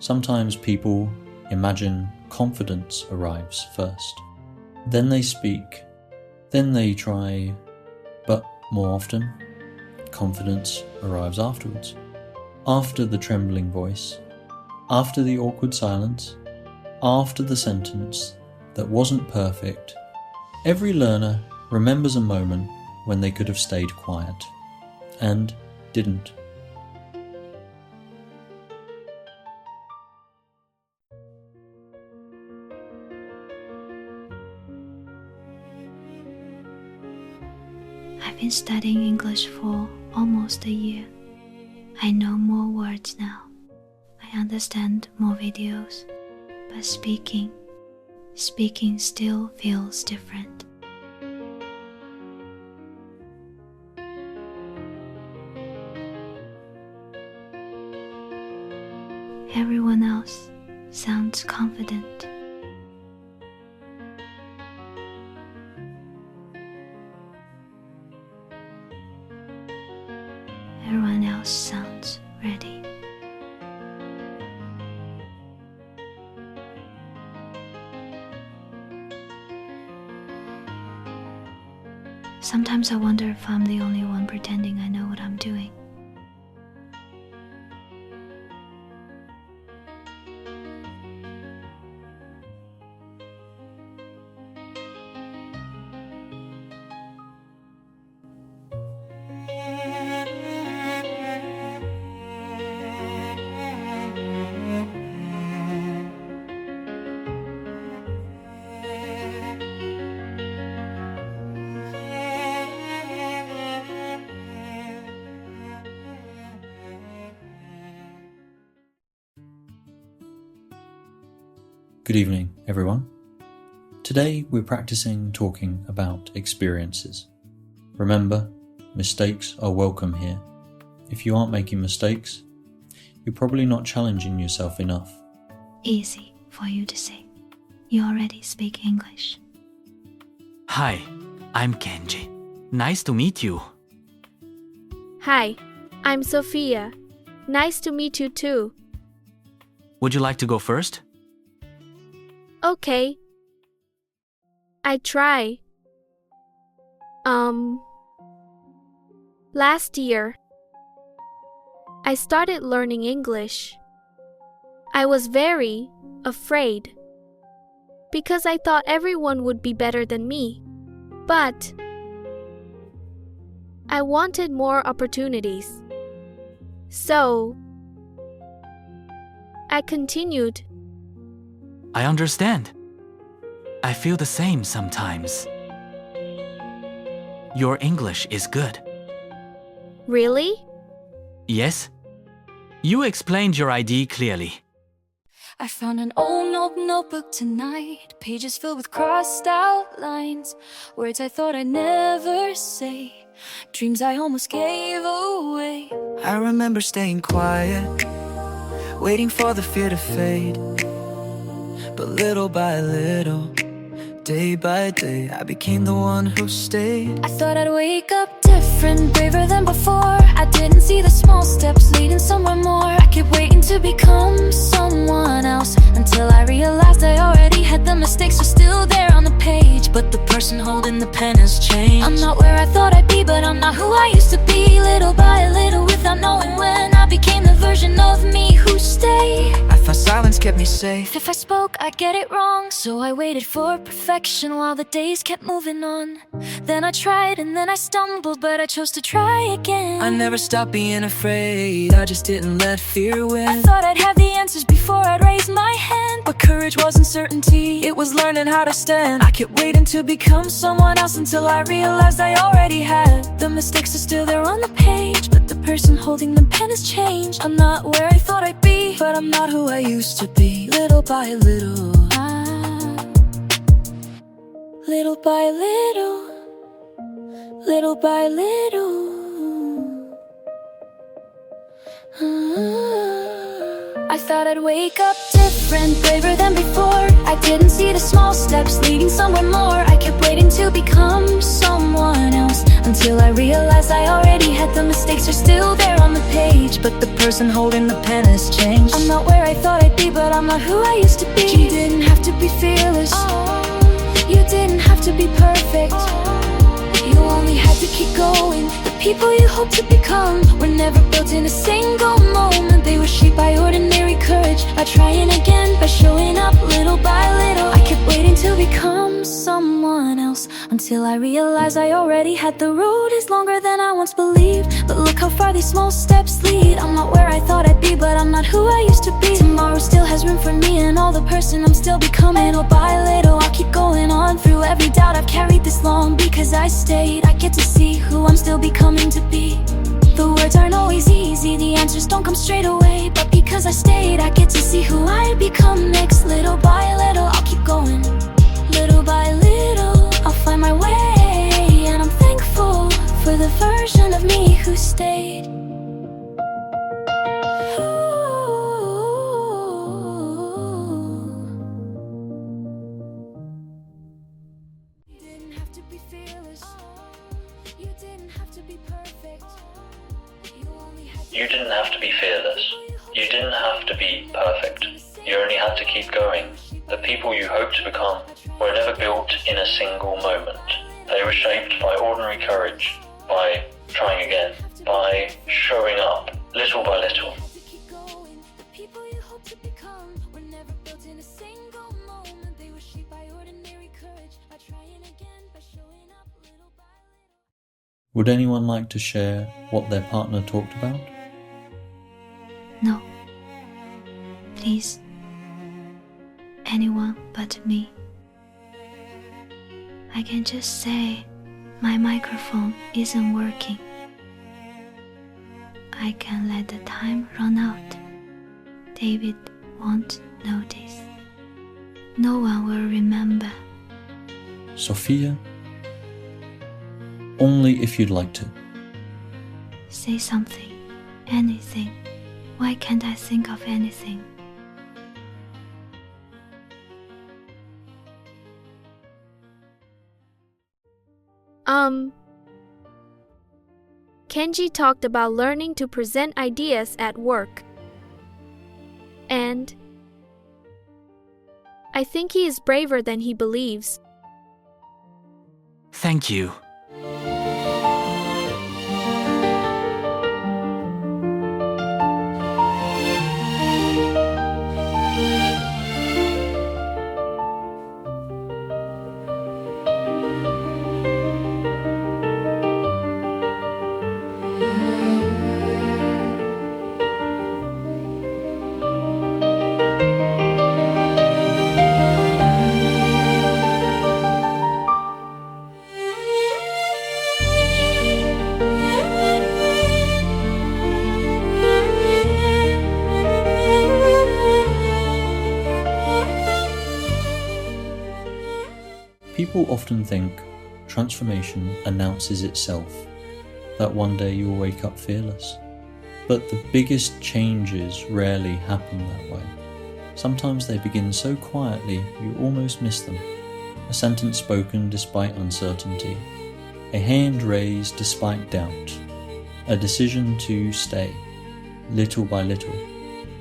Sometimes people imagine confidence arrives first. Then they speak, then they try, but more often, confidence arrives afterwards. After the trembling voice, after the awkward silence, after the sentence that wasn't perfect. Every learner remembers a moment when they could have stayed quiet and didn't. I've been studying English for almost a year. I know more words now. I understand more videos. But speaking still feels different. Everyone else sounds confident. Everyone else sounds ready. Sometimes I wonder if I'm the only one pretending I know what I'm doing. Good evening, everyone. Today we're practicing talking about experiences. Remember, mistakes are welcome here. If you aren't making mistakes, you're probably not challenging yourself enough. Easy for you to say. You already speak English. Hi, I'm Kenji. Nice to meet you. Hi, I'm Sophia. Nice to meet you too. Would you like to go first? Okay. I try. Last year, I started learning English. I was very afraid because I thought everyone would be better than me. But I wanted more opportunities. So I continued. I understand. I feel the same sometimes. Your English is good. Really? Yes? You explained your idea clearly. I found an old notebook tonight, pages filled with crossed out lines, words I thought I'd never say, dreams I almost gave away. I remember staying quiet, waiting for the fear to fade. But little by little, day by day, I became the one who stayed. I thought I'd wake up different, braver than before. I didn't see the small steps leading somewhere more. I kept waiting to become someone else, until I realized I already had the mistakes were still there on the page. But the person holding the pen has changed. I'm not where I thought I'd be, but I'm not who I used to be. Little by little, without knowing when, I became the version of me who stayed. I thought silence kept me safe. If I spoke, I'd get it wrong, so I waited for perfection while the days kept moving on. Then I tried and then I stumbled, but I chose to try again. I never stopped being afraid, I just didn't let fear win. I thought I'd have the answers before I'd raise my hand, but courage wasn't certainty, it was learning how to stand. I kept waiting to become someone else until I realized I already had. The mistakes are still there on the page, but the person holding the pen has changed. I'm not where I thought I'd be, but I'm not who I used to be. Little by little, little by little, little by little, I thought I'd wake up different, braver than before. I didn't see the small steps leading somewhere more. I kept waiting to become someone else, until I realized I already had the mistakes are still there on the page, but the person holding the pen has changed. I'm not where I thought I'd not who I used to be. You didn't have to be fearless. You didn't have to be perfect. You only had to keep going. The people you hope to become were never built in a single moment. They were shaped by ordinary courage, by trying again, by showing up little by little. I kept waiting to become someone else, until I realized I already had the road is longer than I once believed. But look how far these small steps lead. I'm not where I thought I'd be, but I'm not who I used to be. Tomorrow still has room for me and all the person I'm still becoming. Little by little I'll keep going on through every doubt I've carried this long. Because I stayed, I get to see who I'm still becoming to be. The words aren't always easy, the answers don't come straight away. But because I stayed, I get to see who I become next. Little by little I'll keep going. Little by little I'll find my way. And I'm thankful for the version of me who stayed. You didn't have to be fearless. You didn't have to be perfect. You didn't have to be fearless. You didn't have to be perfect. You only had to keep going. The people you hope to become were never built in a single moment. They were shaped by ordinary courage, by trying again, by showing up little by little. Would anyone like to share what their partner talked about? No. Please. Anyone but me. I can just say my microphone isn't working. I can let the time run out. David won't notice. No one will remember. Sophia? Only if you'd like to. Say something. Anything. Why can't I think of anything? Kenji talked about learning to present ideas at work. And I think he is braver than he believes. Thank you. People often think transformation announces itself, that one day you'll wake up fearless. But the biggest changes rarely happen that way. Sometimes they begin so quietly you almost miss them. A sentence spoken despite uncertainty, a hand raised despite doubt, a decision to stay, little by little.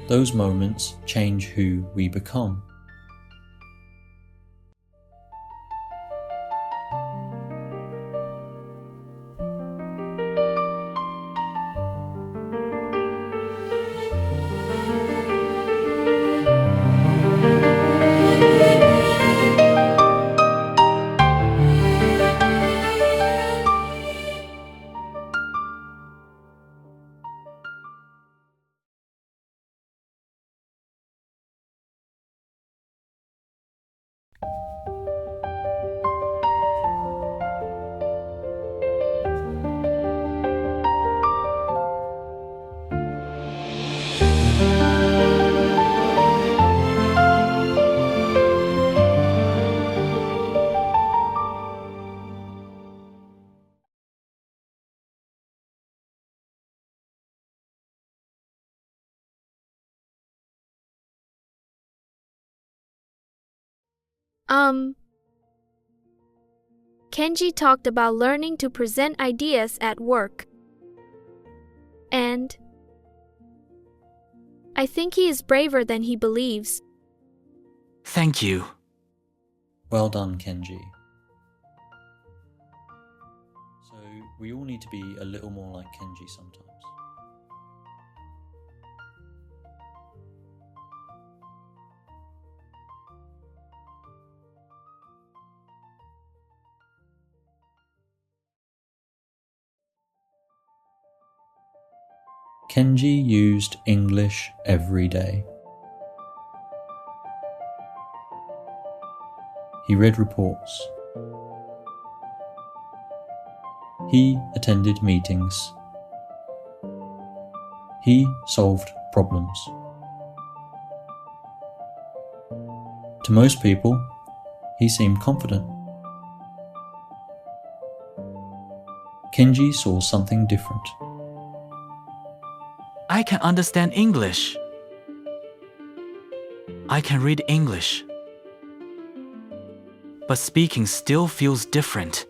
Those moments change who we become. Kenji talked about learning to present ideas at work. And I think he is braver than he believes. Thank you. Well done, Kenji. So, we all need to be a little more like Kenji sometimes. Kenji used English every day. He read reports. He attended meetings. He solved problems. To most people, he seemed confident. Kenji saw something different. I can understand English. I can read English. But speaking still feels different.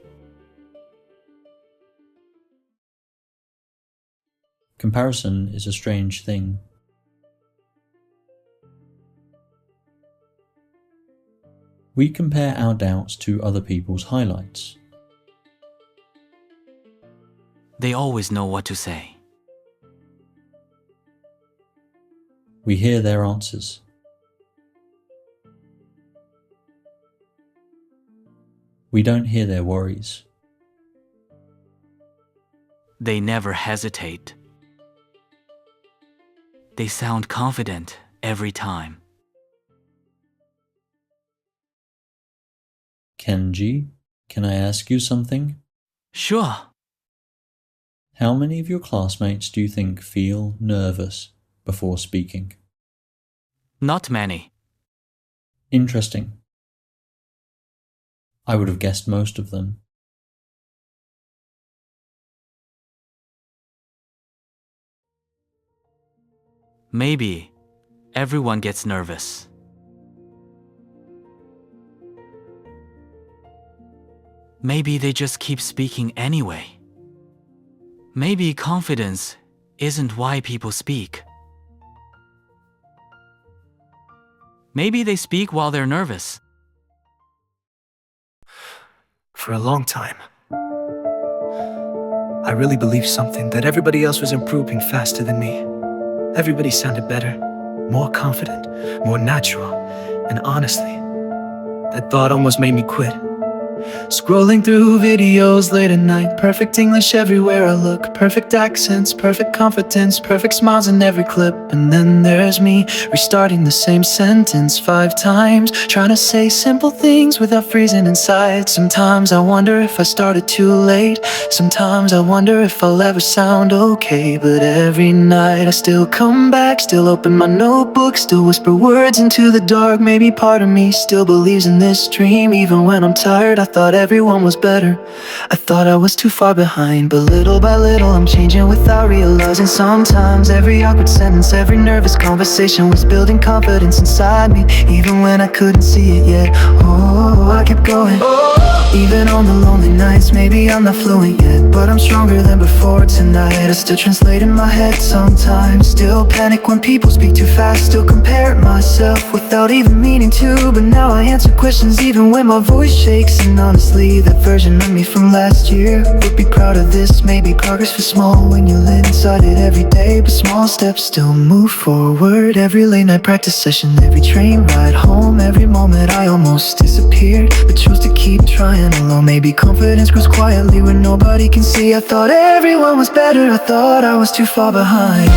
Comparison is a strange thing. We compare our doubts to other people's highlights. They always know what to say. We hear their answers. We don't hear their worries. They never hesitate. They sound confident every time. Kenji, can I ask you something? Sure. How many of your classmates do you think feel nervous before speaking? Not many. Interesting. I would have guessed most of them. Maybe everyone gets nervous. Maybe they just keep speaking anyway. Maybe confidence isn't why people speak. Maybe they speak while they're nervous. For a long time, I really believed something, that everybody else was improving faster than me. Everybody sounded better, more confident, more natural, and honestly, that thought almost made me quit. Scrolling through videos late at night, perfect English everywhere I look, perfect accents, perfect confidence, perfect smiles in every clip. And then there's me, restarting the same sentence 5 times, trying to say simple things without freezing inside. Sometimes I wonder if I started too late. Sometimes I wonder if I'll ever sound okay. But every night I still come back, still open my notebook, still whisper words into the dark. Maybe part of me still believes in this dream. Even when I'm tired, I thought everyone was better. I thought I was too far behind. But little by little I'm changing without realizing. Sometimes every awkward sentence, every nervous conversation was building confidence inside me. Even when I couldn't see it yet, oh, I kept going. Even on the lonely nights, maybe I'm not fluent yet, but I'm stronger than before tonight. I still translate in my head sometimes, still panic when people speak too fast, still compare myself without even meaning to. But now I answer questions even when my voice shakes. And honestly, that version of me from last year would be proud of this. Maybe progress feels small when you live inside it every day, but small steps still move forward. Every late night practice session, every train ride home, every moment I almost disappeared, but chose to keep trying alone. Maybe confidence grows quietly when nobody can see. I thought everyone was better, I thought I was too far behind.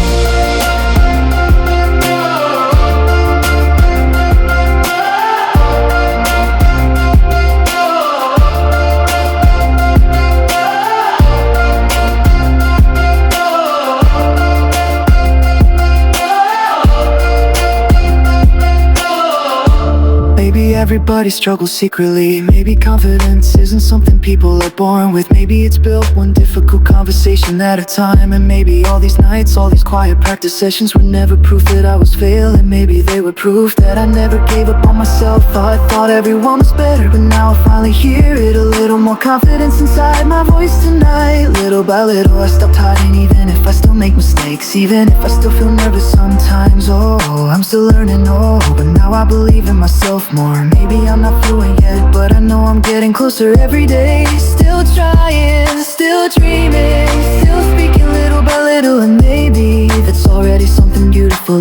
Everybody struggles secretly. Maybe confidence isn't something people are born with. Maybe it's built one difficult conversation at a time. And maybe all these nights, all these quiet practice sessions were never proof that I was failing. Maybe they were proof that I never gave up on myself. I thought everyone was better, but now I finally hear it. A little more confidence inside my voice tonight. Little by little I stopped hiding, even if I still make mistakes, even if I still feel nervous sometimes. Oh, I'm still learning, oh, but now I believe in myself more. Maybe I'm not fluent yet, but I know I'm getting closer every day. Still trying, still dreaming, still speaking little by little, and maybe that's already something beautiful.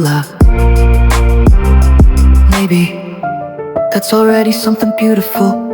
Maybe that's already something beautiful.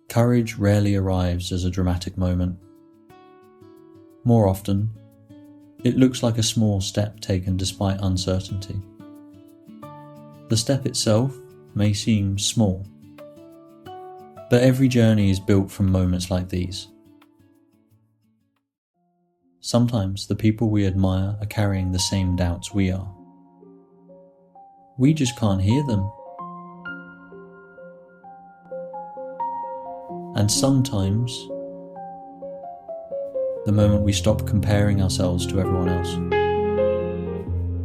Courage rarely arrives as a dramatic moment. More often, it looks like a small step taken despite uncertainty. The step itself may seem small, but every journey is built from moments like these. Sometimes the people we admire are carrying the same doubts we are. We just can't hear them. And sometimes, the moment we stop comparing ourselves to everyone else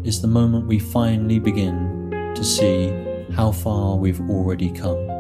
is the moment we finally begin to see how far we've already come.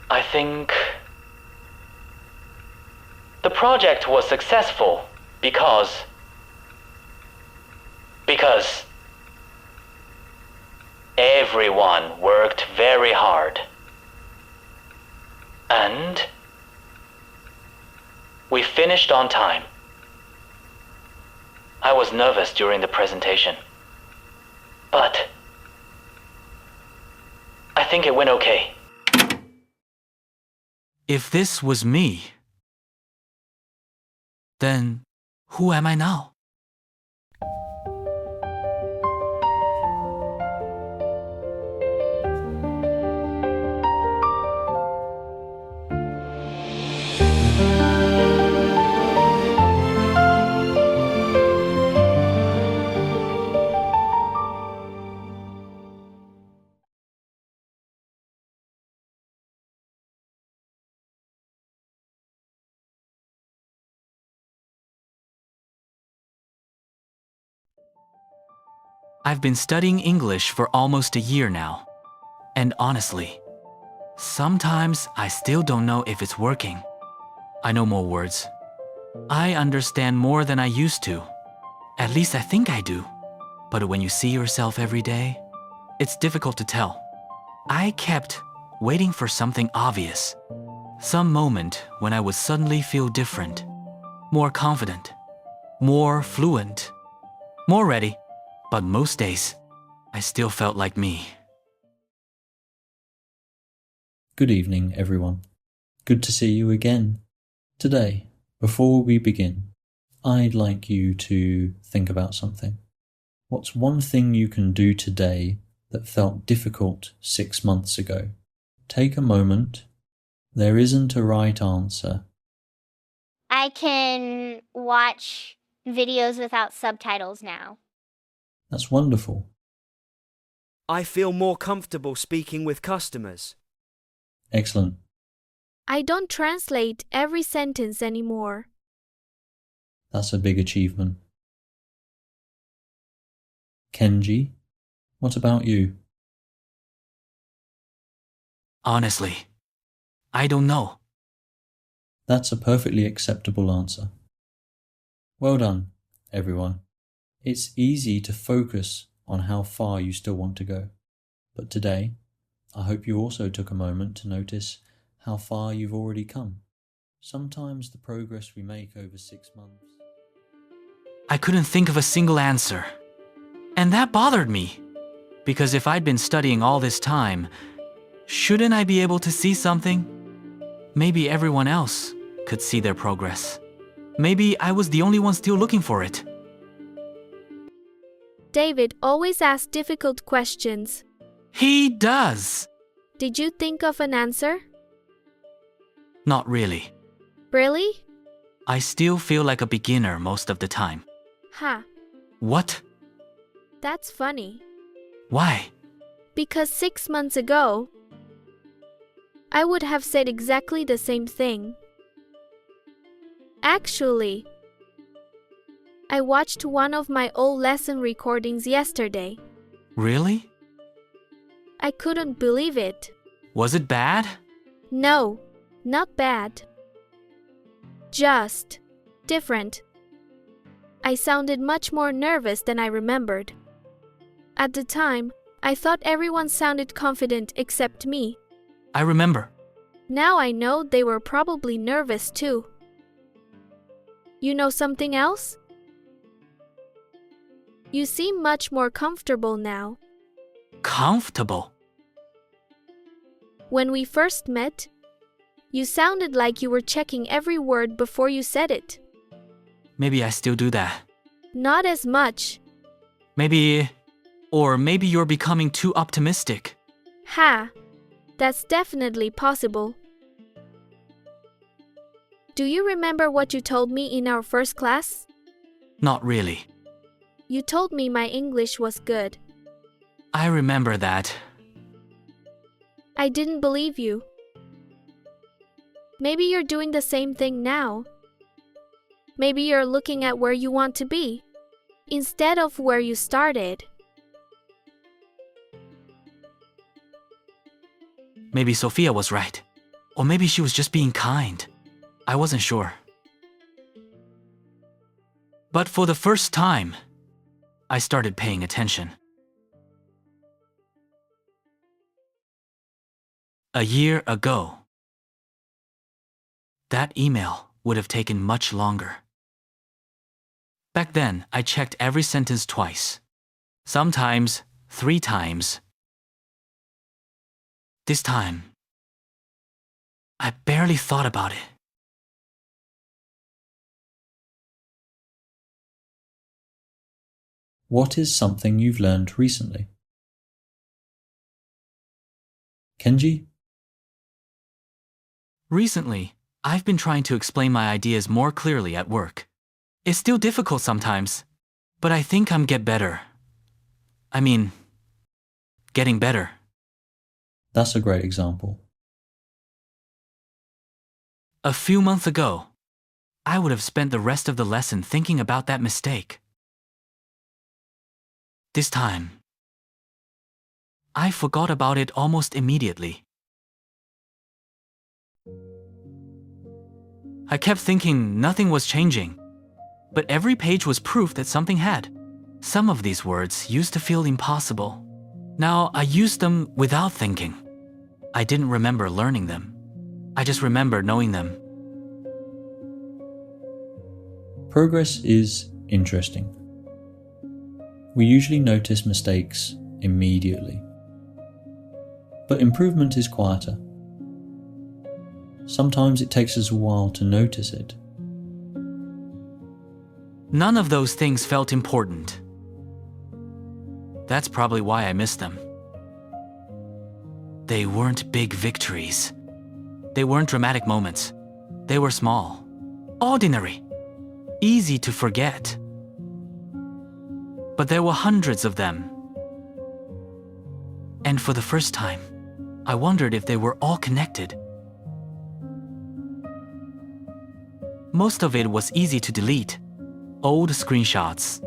I think the project was successful because everyone worked very hard. And we finished on time. I was nervous during the presentation, but I think it went okay. If this was me, then who am I now? I've been studying English for almost a year now. And honestly, sometimes I still don't know if it's working. I know more words. I understand more than I used to. At least I think I do. But when you see yourself every day, it's difficult to tell. I kept waiting for something obvious. Some moment when I would suddenly feel different, more confident, more fluent, more ready. But most days, I still felt like me. Good evening, everyone. Good to see you again. Today, before we begin, I'd like you to think about something. What's one thing you can do today that felt difficult 6 months ago? Take a moment. There isn't a right answer. I can watch videos without subtitles now. That's wonderful. I feel more comfortable speaking with customers. Excellent. I don't translate every sentence anymore. That's a big achievement. Kenji, what about you? Honestly, I don't know. That's a perfectly acceptable answer. Well done, everyone. It's easy to focus on how far you still want to go. But today, I hope you also took a moment to notice how far you've already come. Sometimes the progress we make over 6 months. I couldn't think of a single answer. And that bothered me. Because if I'd been studying all this time, shouldn't I be able to see something? Maybe everyone else could see their progress. Maybe I was the only one still looking for it. David always asks difficult questions. He does. Did you think of an answer? Not really. Really? I still feel like a beginner most of the time. Ha, What? that's funny. Why? Because 6 months ago, I would have said exactly the same thing. Actually, I watched one of my old lesson recordings yesterday. Really? I couldn't believe it. Was it bad? No, not bad. Just different. I sounded much more nervous than I remembered. At the time, I thought everyone sounded confident except me. I remember. Now I know they were probably nervous too. You know something else? You seem much more comfortable now. Comfortable? When we first met, you sounded like you were checking every word before you said it. Maybe I still do that. Not as much. Maybe you're becoming too optimistic. Ha! That's definitely possible. Do you remember what you told me in our first class? Not really. You told me my English was good. I remember that. I didn't believe you. Maybe you're doing the same thing now. Maybe you're looking at where you want to be, instead of where you started. Maybe Sophia was right. Or maybe she was just being kind. I wasn't sure. But for the first time, I started paying attention. A year ago, that email would have taken much longer. Back then, I checked every sentence twice. Sometimes 3 times. This time, I barely thought about it. What is something you've learned recently? Kenji? Recently, I've been trying to explain my ideas more clearly at work. It's still difficult sometimes, but I think I'm getting better. That's a great example. A few months ago, I would have spent the rest of the lesson thinking about that mistake. This time, I forgot about it almost immediately. I kept thinking nothing was changing, but every page was proof that something had. Some of these words used to feel impossible. Now I used them without thinking. I didn't remember learning them. I just remember knowing them. Progress is interesting. We usually notice mistakes immediately. But improvement is quieter. Sometimes it takes us a while to notice it. None of those things felt important. That's probably why I missed them. They weren't big victories. They weren't dramatic moments. They were small, ordinary, easy to forget. But there were hundreds of them. And for the first time, I wondered if they were all connected. Most of it was easy to delete. Old screenshots,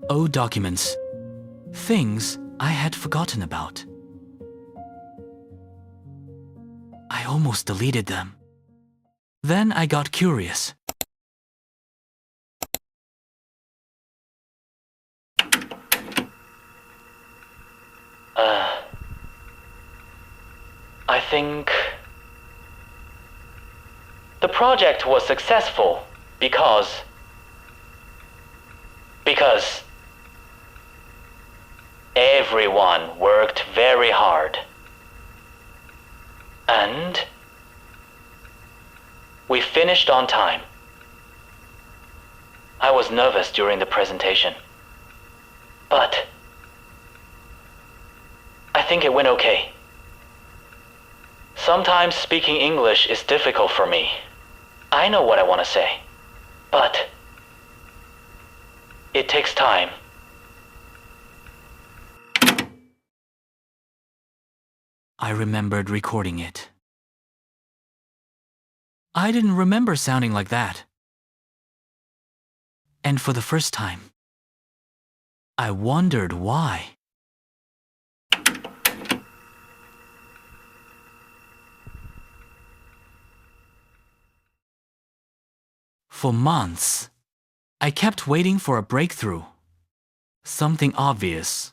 old documents, things I had forgotten about. I almost deleted them. Then I got curious. The project was successful because everyone worked very hard. And we finished on time. I was nervous during the presentation, but I think it went okay. Sometimes speaking English is difficult for me. I know what I want to say, but it takes time. I remembered recording it. I didn't remember sounding like that. And for the first time, I wondered why. For months, I kept waiting for a breakthrough. Something obvious.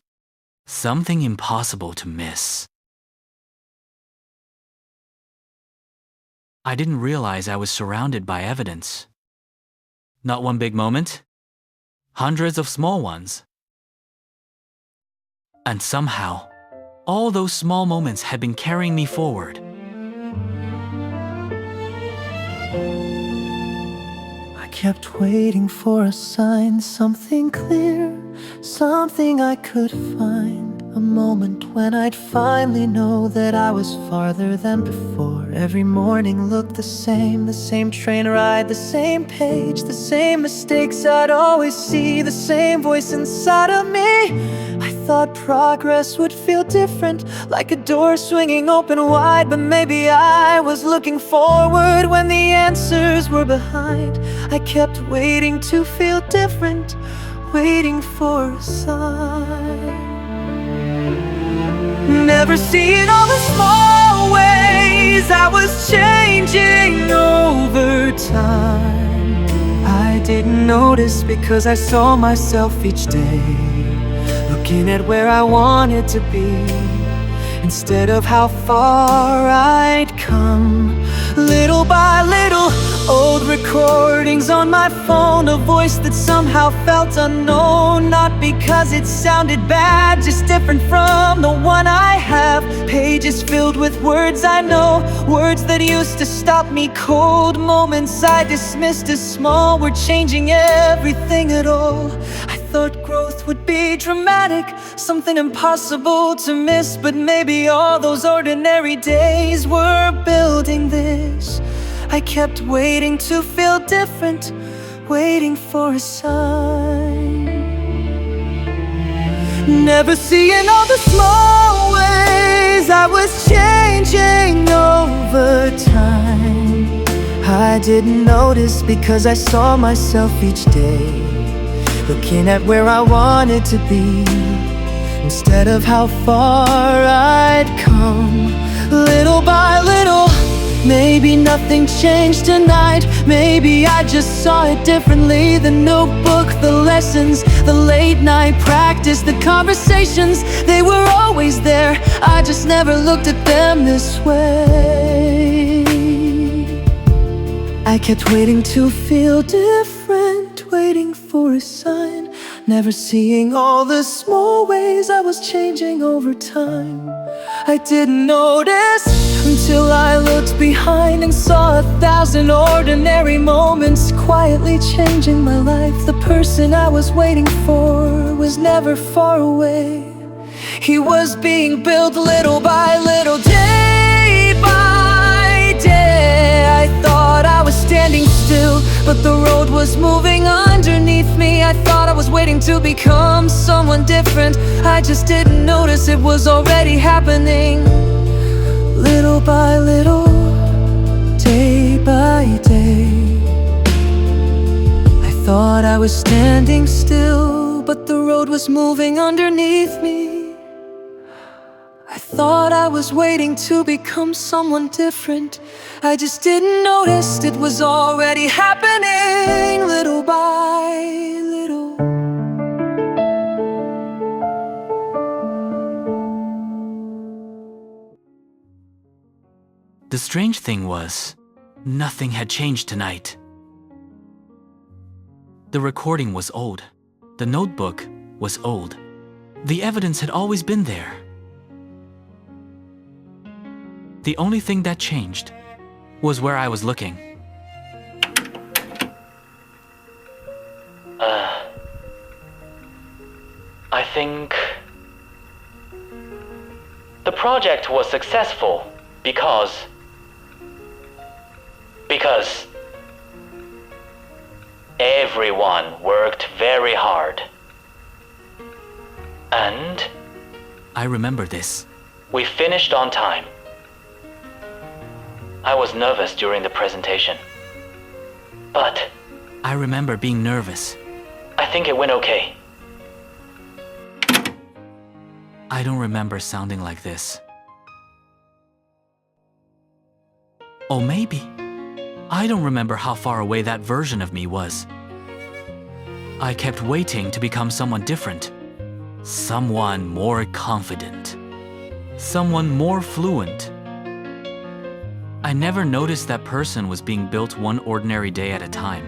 Something impossible to miss. I didn't realize I was surrounded by evidence. Not one big moment, hundreds of small ones. And somehow, all those small moments had been carrying me forward. I kept waiting for a sign, something clear, something I could find. A moment when I'd finally know that I was farther than before. Every morning looked the same train ride, the same page, the same mistakes I'd always see, the same voice inside of me. I thought progress would feel different, like a door swinging open wide. But maybe I was looking forward when the answers were behind. I kept waiting to feel different, waiting for a sign. Never seeing all the small ways I was changing over time. I didn't notice because I saw myself each day, looking at where I wanted to be, instead of how far I'd come. Little by little, old recordings on my phone, a voice that somehow felt unknown. Not because it sounded bad, just different from the one I have. Pages filled with words I know, words that used to stop me cold. Moments I dismissed as small were changing everything at all. I thought growth would be dramatic, something impossible to miss. But maybe all those ordinary days were building this. I kept waiting to feel different, waiting for a sign. Never seeing all the small ways I was changing over time. I didn't notice because I saw myself each day, looking at where I wanted to be, instead of how far I'd come. Little by little, maybe nothing changed tonight. Maybe I just saw it differently. The notebook, the lessons, the late night practice, the conversations, they were always there. I just never looked at them this way. I kept waiting to feel different, waiting for a sign. Never seeing all the small ways I was changing over time. I didn't notice until I looked behind and saw 1,000 ordinary moments quietly changing my life. The person I was waiting for was never far away. He was being built little by little, day by day. I thought I was standing still, but the road was moving underneath me. I thought I was waiting to become someone different. I just didn't notice it was already happening. Little by little, day by day. I thought I was standing still, but the road was moving underneath me. I thought I was waiting to become someone different. I just didn't notice it was already happening, little by little. The strange thing was, Nothing had changed tonight. The recording was old. The notebook was old. The evidence had always been there. The only thing that changed was where I was looking. I think the project was successful because everyone worked very hard. And I remember this. we finished on time. I was nervous during the presentation, but I remember being nervous. I think it went okay. I don't remember sounding like this. Oh, maybe. I don't remember how far away that version of me was. I kept waiting to become someone different. Someone more confident. Someone more fluent. I never noticed that person was being built one ordinary day at a time.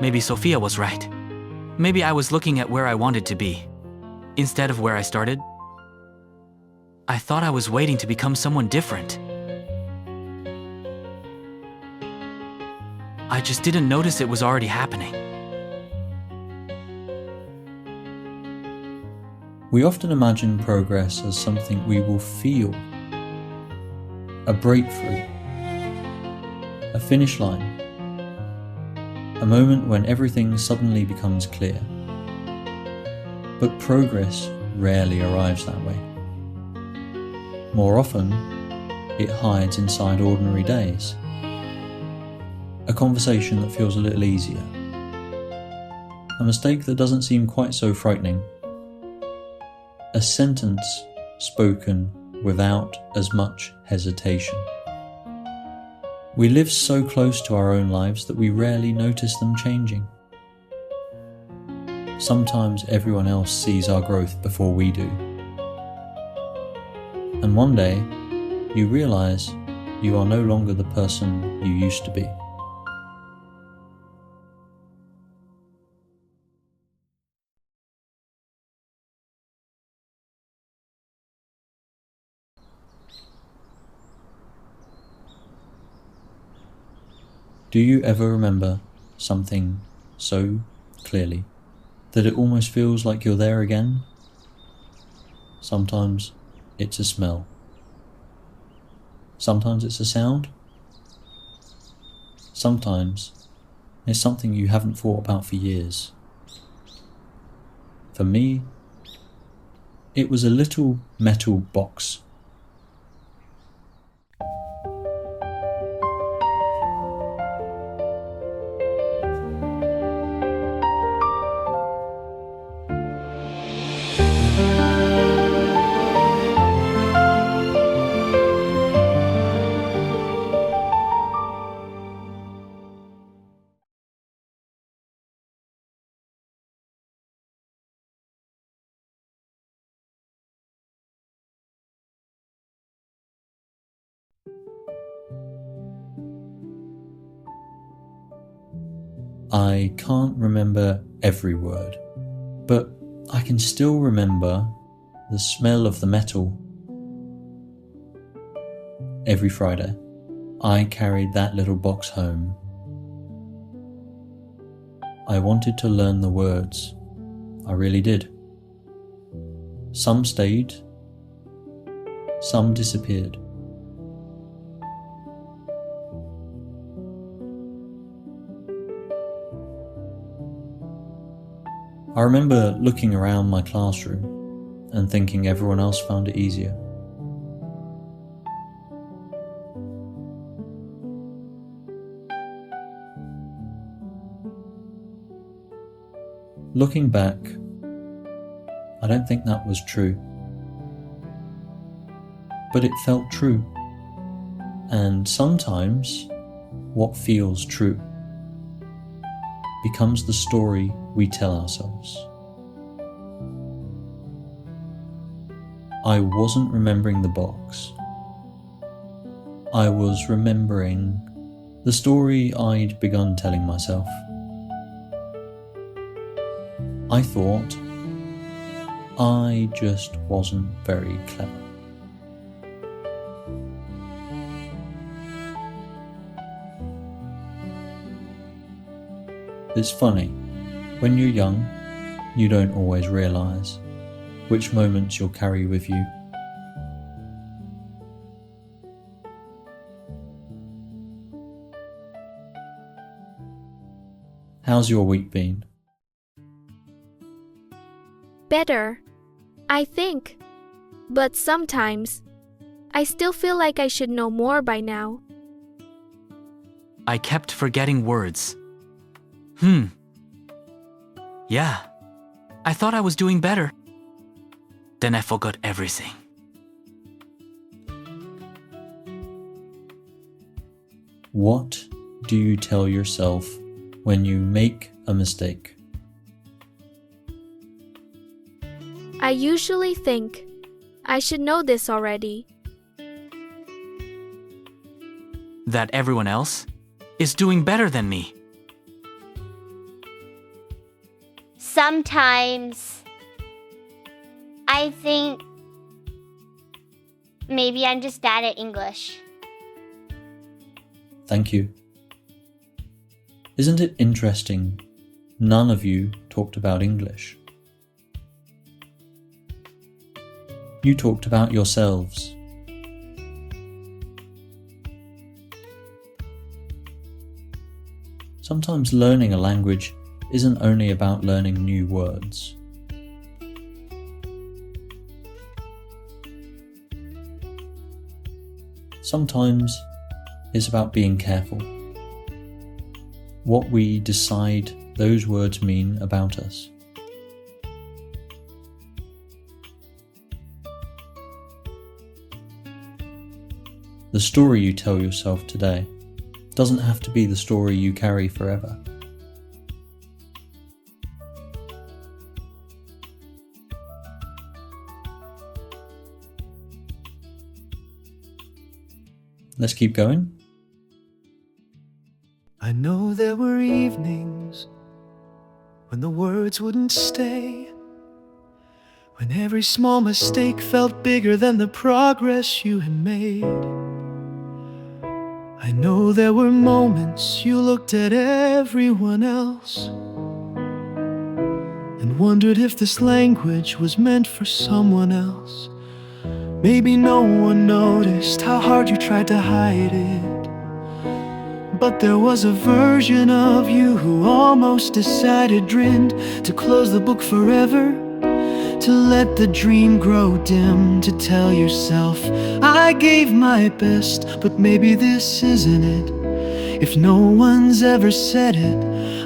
Maybe Sophia was right. Maybe I was looking at where I wanted to be, instead of where I started. I thought I was waiting to become someone different. I just didn't notice it was already happening. We often imagine progress as something we will feel. A breakthrough. A finish line. A moment when everything suddenly becomes clear. But progress rarely arrives that way. More often, it hides inside ordinary days. A conversation that feels a little easier. A mistake that doesn't seem quite so frightening. A sentence spoken without as much hesitation. We live so close to our own lives that we rarely notice them changing. Sometimes everyone else sees our growth before we do. And one day, you realize you are no longer the person you used to be. Do you ever remember something so clearly that it almost feels like you're there again? Sometimes it's a smell. Sometimes it's a sound. Sometimes it's something you haven't thought about for years. For me, it was a little metal box. I can't remember every word, but I can still remember the smell of the metal. Every Friday, I carried that little box home. I wanted to learn the words. I really did. Some stayed, some disappeared. I remember looking around my classroom and thinking everyone else found it easier. Looking back, I don't think that was true. But it felt true. And sometimes what feels true becomes the story we tell ourselves. I wasn't remembering the box. I was remembering the story I'd begun telling myself. I thought I just wasn't very clever. It's funny, when you're young, you don't always realise which moments you'll carry with you. How's your week been? Better, I think. But sometimes, I still feel like I should know more by now. I kept forgetting words. Yeah, I thought I was doing better. Then I forgot everything. What do you tell yourself when you make a mistake? I usually think I should know this already. That everyone else is doing better than me. Sometimes I think maybe I'm just bad at English. Thank you. Isn't it interesting? None of you talked about English. You talked about yourselves. Sometimes learning a language isn't only about learning new words. Sometimes it's about being careful. What we decide those words mean about us. The story you tell yourself today doesn't have to be the story you carry forever. Let's keep going. I know there were evenings when the words wouldn't stay, when every small mistake felt bigger than the progress you had made. I know there were moments you looked at everyone else and wondered if this language was meant for someone else. Maybe no one noticed how hard you tried to hide it, but there was a version of you who almost decided, grinned, to close the book forever, to let the dream grow dim, to tell yourself, I gave my best, but maybe this isn't it. If no one's ever said it,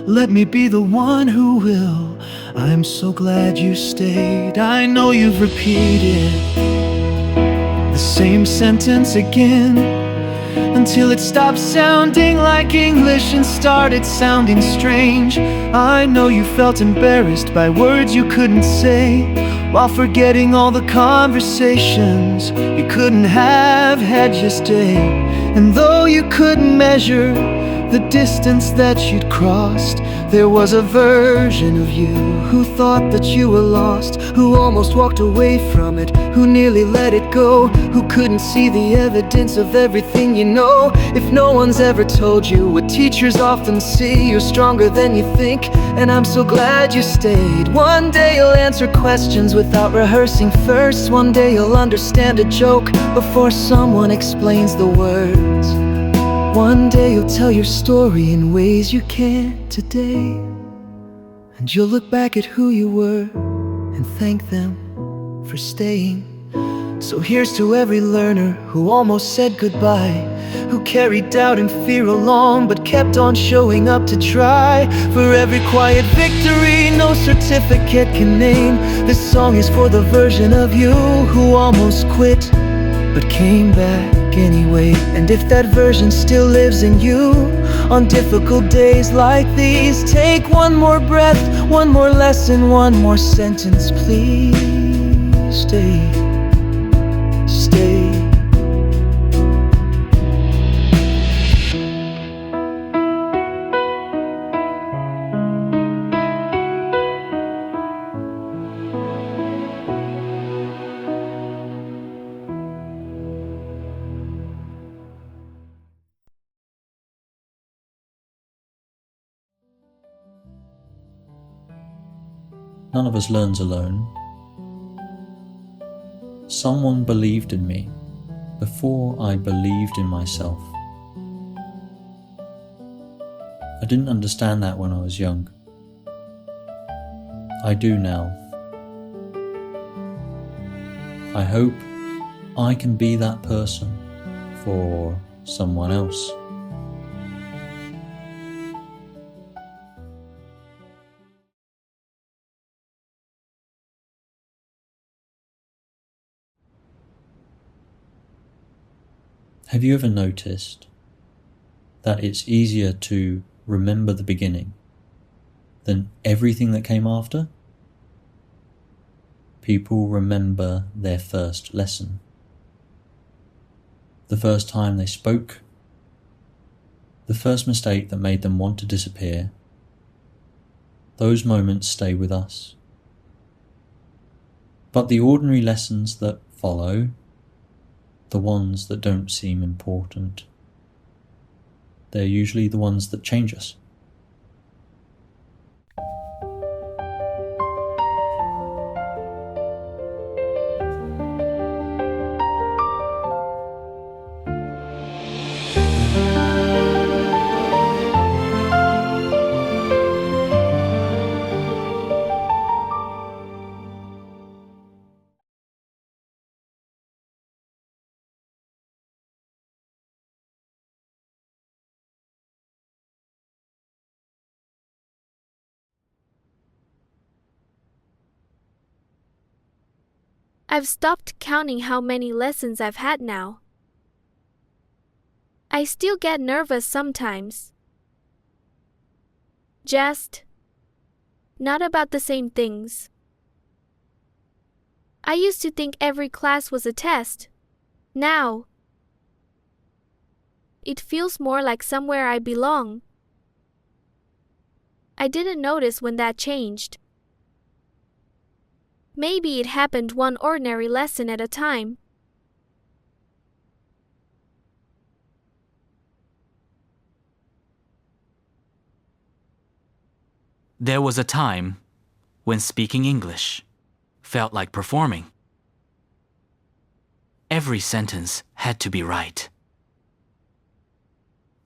let me be the one who will. I'm so glad you stayed. I know you've repeated the same sentence again, until it stopped sounding like English and started sounding strange. I know you felt embarrassed by words you couldn't say, while forgetting all the conversations you couldn't have had you stay. And though you couldn't measure the distance that you'd crossed, there was a version of you who thought that you were lost, who almost walked away from it, who nearly let it go, who couldn't see the evidence of everything you know. If no one's ever told you what teachers often see, you're stronger than you think, and I'm so glad you stayed. One day you'll answer questions without rehearsing first. One day you'll understand a joke before someone explains the words. One day you'll tell your story in ways you can't today, and you'll look back at who you were and thank them for staying. So here's to every learner who almost said goodbye, who carried doubt and fear along but kept on showing up to try. For every quiet victory no certificate can name, this song is for the version of you who almost quit but came back anyway. And if that version still lives in you on difficult days like these, take one more breath, one more lesson, one more sentence, please. Stay, stay. None of us learns alone. Someone believed in me before I believed in myself. I didn't understand that when I was young. I do now. I hope I can be that person for someone else. Have you ever noticed that it's easier to remember the beginning than everything that came after? People remember their first lesson, the first time they spoke, the first mistake that made them want to disappear. Those moments stay with us. But the ordinary lessons that follow, the ones that don't seem important, they're usually the ones that change us. I've stopped counting how many lessons I've had now. I still get nervous sometimes. Just not about the same things. I used to think every class was a test. Now, it feels more like somewhere I belong. I didn't notice when that changed. Maybe it happened one ordinary lesson at a time. There was a time when speaking English felt like performing. Every sentence had to be right.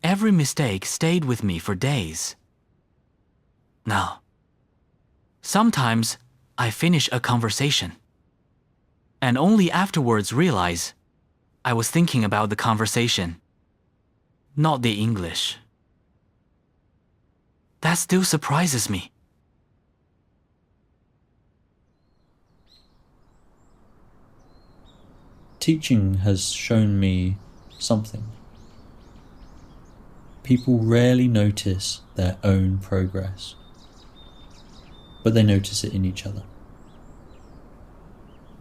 Every mistake stayed with me for days. Now, sometimes I finish a conversation and only afterwards realize I was thinking about the conversation, not the English. That still surprises me. Teaching has shown me something. People rarely notice their own progress, but they notice it in each other.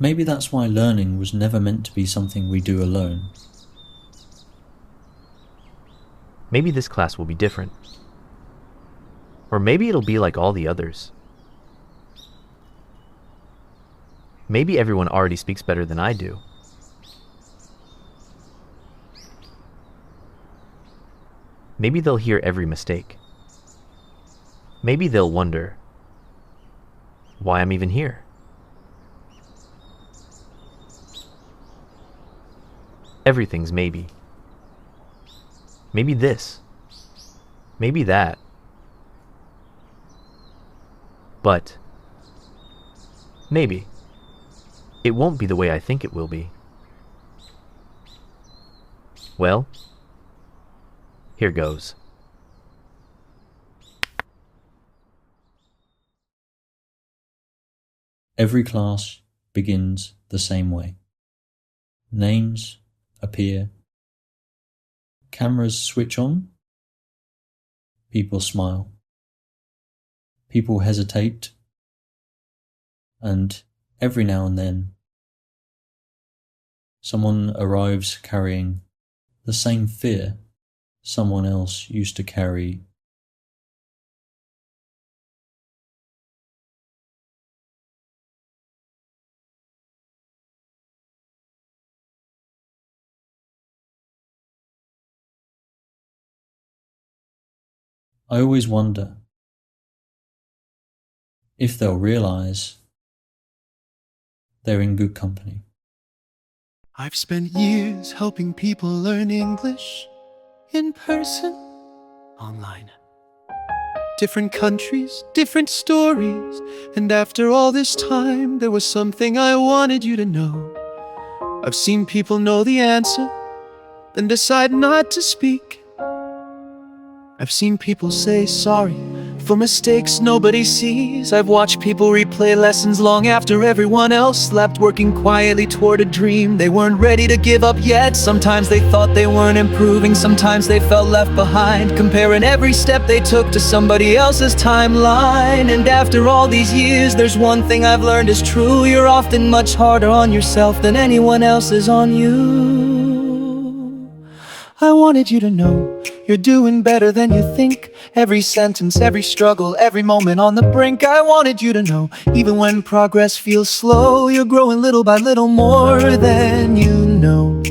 Maybe that's why learning was never meant to be something we do alone. Maybe this class will be different. Or maybe it'll be like all the others. Maybe everyone already speaks better than I do. Maybe they'll hear every mistake. Maybe they'll wonder why I'm even here. Everything's maybe. Maybe this. Maybe that. But maybe it won't be the way I think it will be. Well, here goes. Every class begins the same way. Names appear. Cameras switch on. People smile. People hesitate. And every now and then, someone arrives carrying the same fear someone else used to carry. I always wonder if they'll realize they're in good company. I've spent years helping people learn English in person, online. Different countries, different stories. And after all this time, there was something I wanted you to know. I've seen people know the answer, then decide not to speak. I've seen people say sorry for mistakes nobody sees. I've watched people replay lessons long after everyone else slept, working quietly toward a dream they weren't ready to give up yet. Sometimes they thought they weren't improving, sometimes they felt left behind, comparing every step they took to somebody else's timeline. And after all these years, there's one thing I've learned is true: you're often much harder on yourself than anyone else is on you. I wanted you to know you're doing better than you think. Every sentence, every struggle, every moment on the brink. I wanted you to know, even when progress feels slow, you're growing little by little more than you know.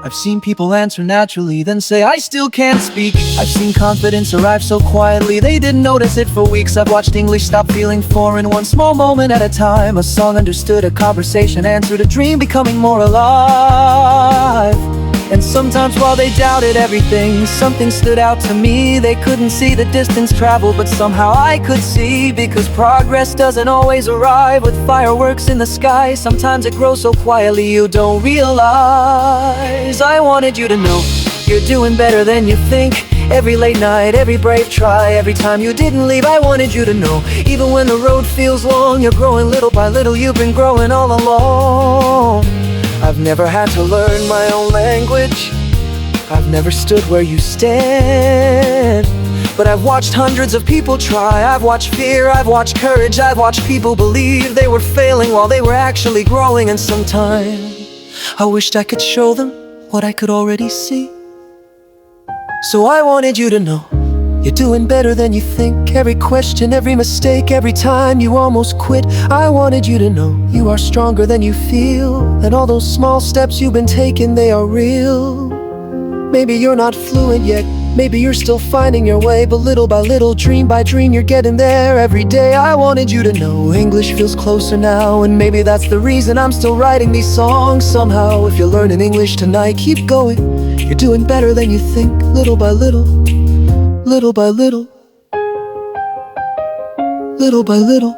I've seen people answer naturally, then say, I still can't speak. I've seen confidence arrive so quietly, they didn't notice it for weeks. I've watched English stop feeling foreign, one small moment at a time. A song understood, a conversation answered, a dream becoming more alive. And sometimes while they doubted everything, something stood out to me. They couldn't see the distance traveled, but somehow I could see. Because progress doesn't always arrive with fireworks in the sky. Sometimes it grows so quietly you don't realize. I wanted you to know you're doing better than you think. Every late night, every brave try, every time you didn't leave, I wanted you to know, even when the road feels long, you're growing little by little. You've been growing all along. I've never had to learn my own language, I've never stood where you stand. But I've watched hundreds of people try. I've watched fear, I've watched courage, I've watched people believe they were failing while they were actually growing. And sometimes I wished I could show them what I could already see. So I wanted you to know you're doing better than you think. Every question, every mistake, every time you almost quit, I wanted you to know you are stronger than you feel. And all those small steps you've been taking, they are real. Maybe you're not fluent yet, maybe you're still finding your way, but little by little, dream by dream, you're getting there every day. I wanted you to know English feels closer now, and maybe that's the reason I'm still writing these songs. Somehow, if you're learning English tonight, keep going. You're doing better than you think, little by little. Little by little, little by little.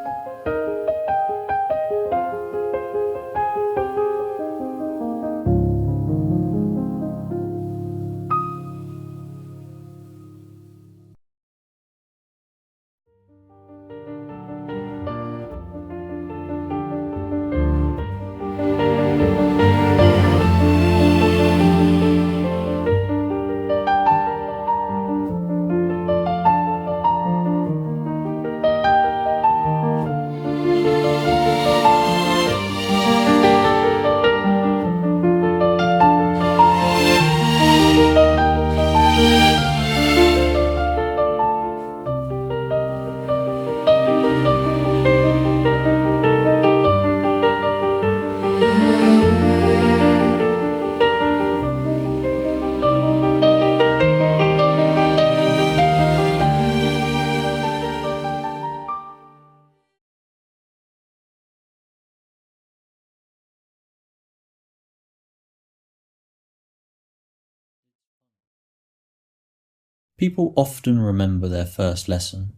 People often remember their first lesson.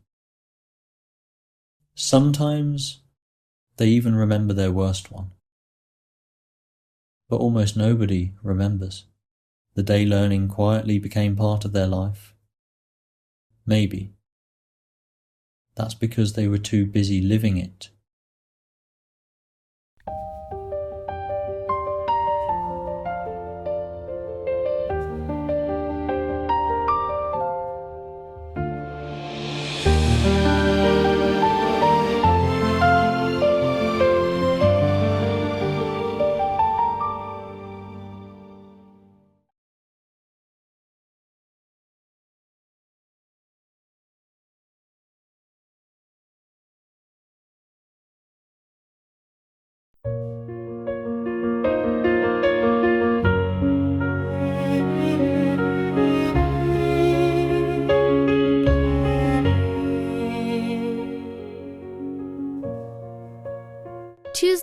Sometimes they even remember their worst one. But almost nobody remembers the day learning quietly became part of their life. Maybe that's because they were too busy living it.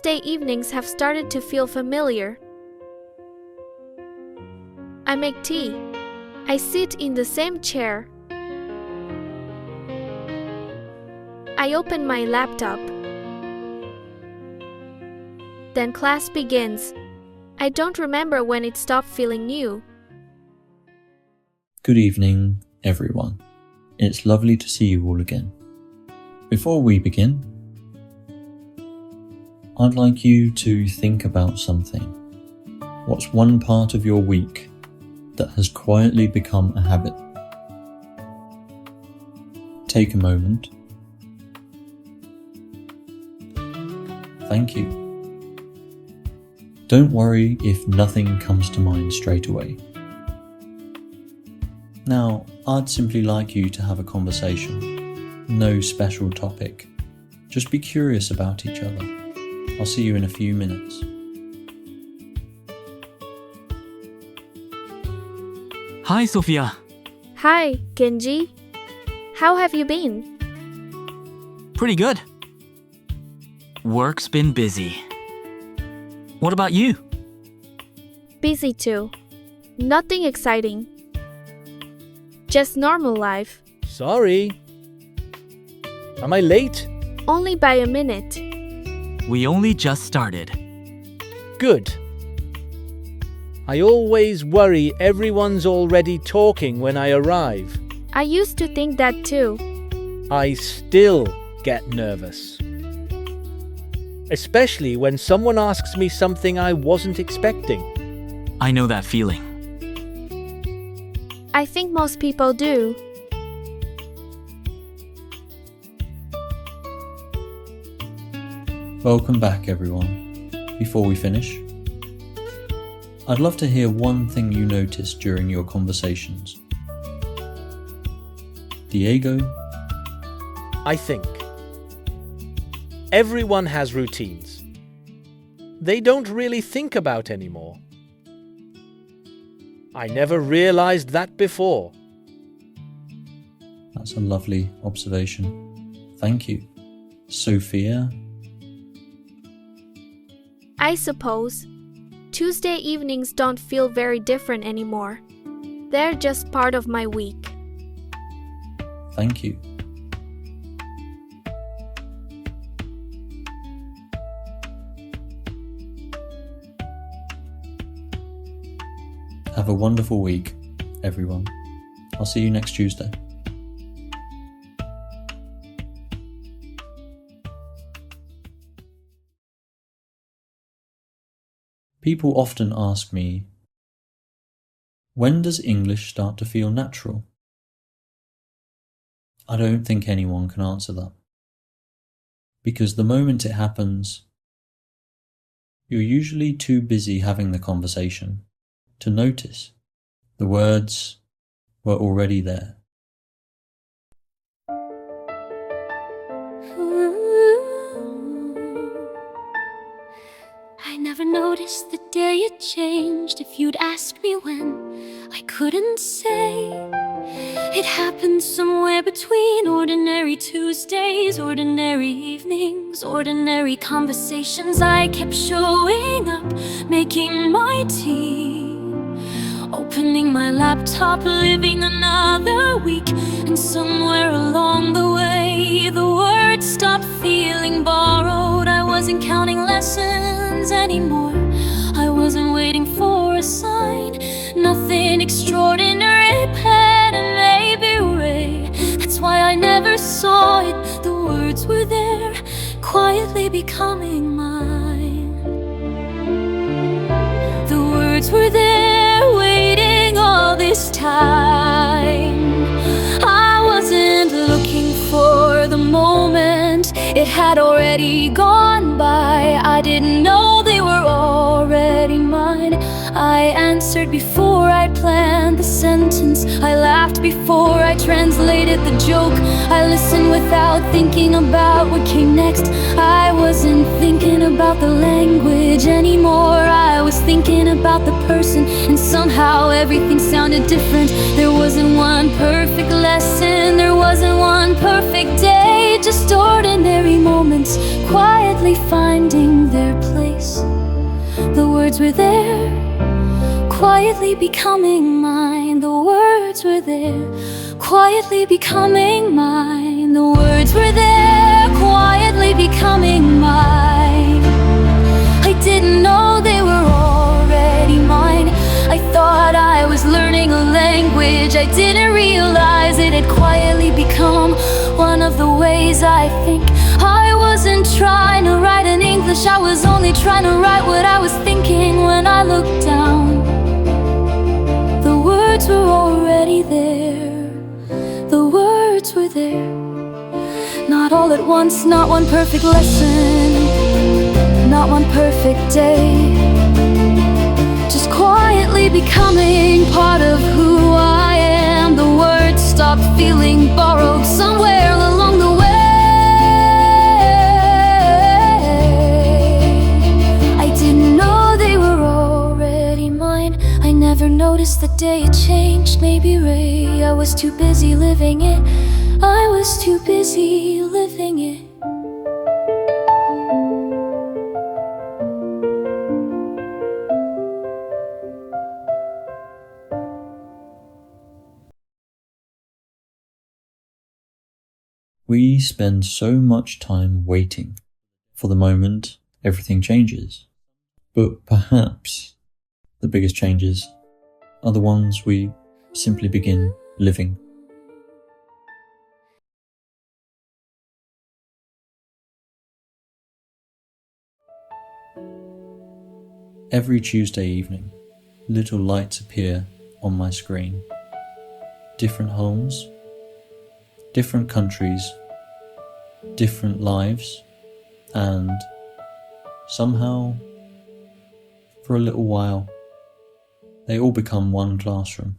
Tuesday evenings have started to feel familiar. I make tea. I sit in the same chair. I open my laptop. Then class begins. I don't remember when it stopped feeling new. Good evening, everyone. It's lovely to see you all again. Before we begin, I'd like you to think about something. What's one part of your week that has quietly become a habit? Take a moment. Thank you. Don't worry if nothing comes to mind straight away. Now, I'd simply like you to have a conversation. No special topic. Just be curious about each other. I'll see you in a few minutes. Hi, Sophia. Hi, Genji. How have you been? Pretty good. Work's been busy. What about you? Busy too. Nothing exciting. Just normal life. Sorry. Am I late? Only by a minute. We only just started. Good. I always worry everyone's already talking when I arrive. I used to think that too. I still get nervous. Especially when someone asks me something I wasn't expecting. I know that feeling. I think most people do. Welcome back, everyone. Before we finish, I'd love to hear one thing you noticed during your conversations. Diego? I think everyone has routines. They don't really think about anymore. I never realized that before. That's a lovely observation. Thank you. Sophia? I suppose Tuesday evenings don't feel very different anymore. They're just part of my week. Thank you. Have a wonderful week, everyone. I'll see you next Tuesday. People often ask me, when does English start to feel natural? I don't think anyone can answer that. Because the moment it happens, you're usually too busy having the conversation to notice. The words were already there. I never noticed the day it changed. If you'd asked me when, I couldn't say. It happened somewhere between ordinary Tuesdays, ordinary evenings, ordinary conversations. I kept showing up, making my tea, opening my laptop, living another week. And somewhere along the way, the words stopped feeling borrowed. I wasn't counting lessons anymore. I wasn't waiting for a sign. Nothing extraordinary, pen and maybe ray. That's why I never saw it. The words were there, quietly becoming mine. The words were there, waiting all this time. I wasn't looking for the moment. It had already gone by. I didn't know they were already mine. I answered before I planned the sentence. I laughed before I translated the joke. I listened without thinking about what came next. I wasn't thinking about the language anymore. I was thinking about the person, and somehow everything sounded different. There wasn't one perfect lesson, there wasn't one perfect day. Just ordinary moments, quietly finding their place. The words were there, quietly becoming mine. The words were there, quietly becoming mine. The words were there, quietly becoming mine. I didn't know they were already mine. I thought I was learning a language. I didn't realize it had quietly become one of the ways I think. I wasn't trying to write in English, I was only trying to write what I was thinking when I looked down. The words were already there. The words were there. Not all at once, not one perfect lesson, not one perfect day. Just quietly becoming part of who I am. The words stopped feeling borrowed somewhere along the way. I didn't know they were already mine. I never noticed the day it changed. Maybe Ray, I was too busy living it. I was too busy living it. We spend so much time waiting for the moment everything changes. But perhaps the biggest changes are the ones we simply begin living. Every Tuesday evening, little lights appear on my screen. Different homes, different countries, different lives, and somehow, for a little while, they all become one classroom.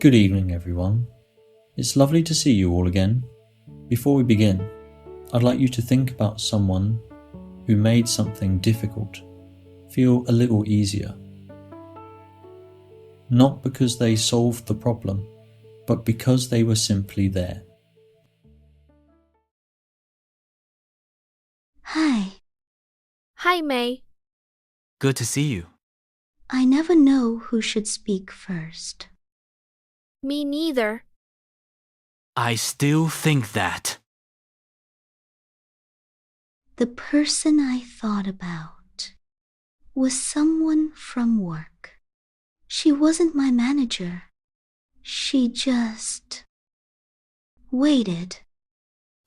Good evening, everyone. It's lovely to see you all again. Before we begin, I'd like you to think about someone who made something difficult feel a little easier. Not because they solved the problem, but because they were simply there. Hi. Hi, May. Good to see you. I never know who should speak first. Me neither. I still think that. The person I thought about was someone from work. She wasn't my manager. She just waited.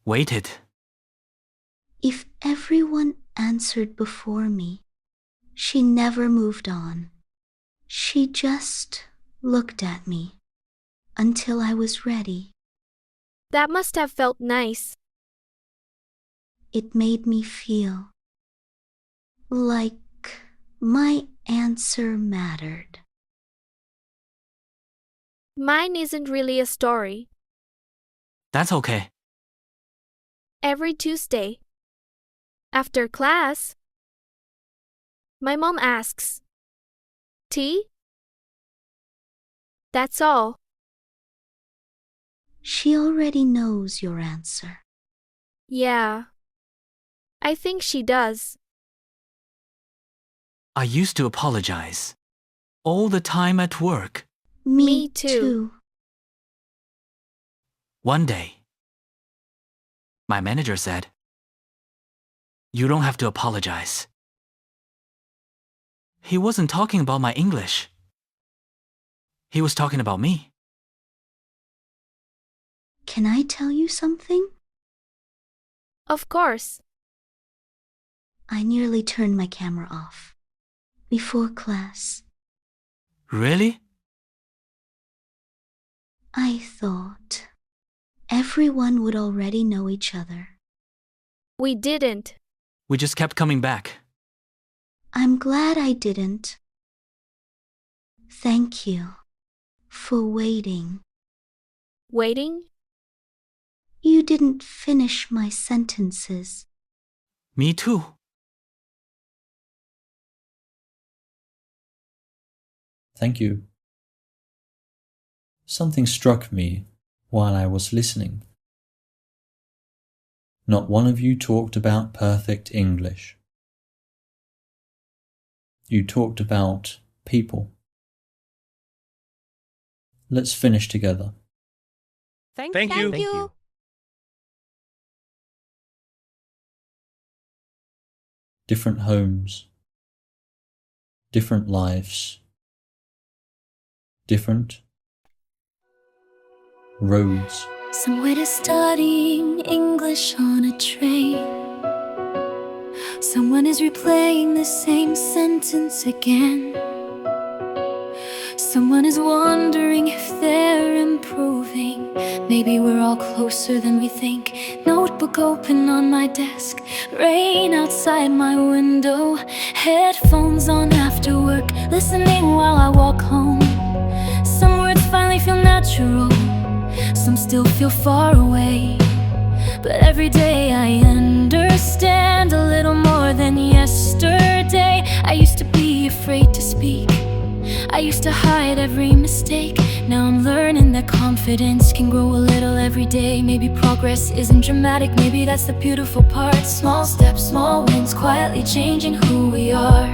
Waited. If everyone answered before me, she never moved on. She just looked at me until I was ready. That must have felt nice. It made me feel like my answer mattered. Mine isn't really a story. That's okay. Every Tuesday, after class, my mom asks, "Tea?" That's all. She already knows your answer. Yeah, I think she does. I used to apologize all the time at work. Me too. One day, my manager said, "You don't have to apologize." He wasn't talking about my English. He was talking about me. Can I tell you something? Of course. I nearly turned my camera off before class. Really? I thought everyone would already know each other. We didn't. We just kept coming back. I'm glad I didn't. Thank you for waiting. Waiting? You didn't finish my sentences. Me too. Thank you. Something struck me while I was listening. Not one of you talked about perfect English. You talked about people. Let's finish together. Thank you. Different homes, different lives, different roads. Someone is studying English on a train. Someone is replaying the same sentence again. Someone is wondering if they're improving. Maybe we're all closer than we think. Notebook open on my desk, rain outside my window, headphones on after work, listening while I walk home. Some words finally feel natural, some still feel far away. But every day I understand a little more than yesterday. I used to be afraid to speak, I used to hide every mistake. Now I'm learning that confidence can grow a little every day. Maybe progress isn't dramatic, maybe that's the beautiful part. Small steps, small wins, quietly changing who we are.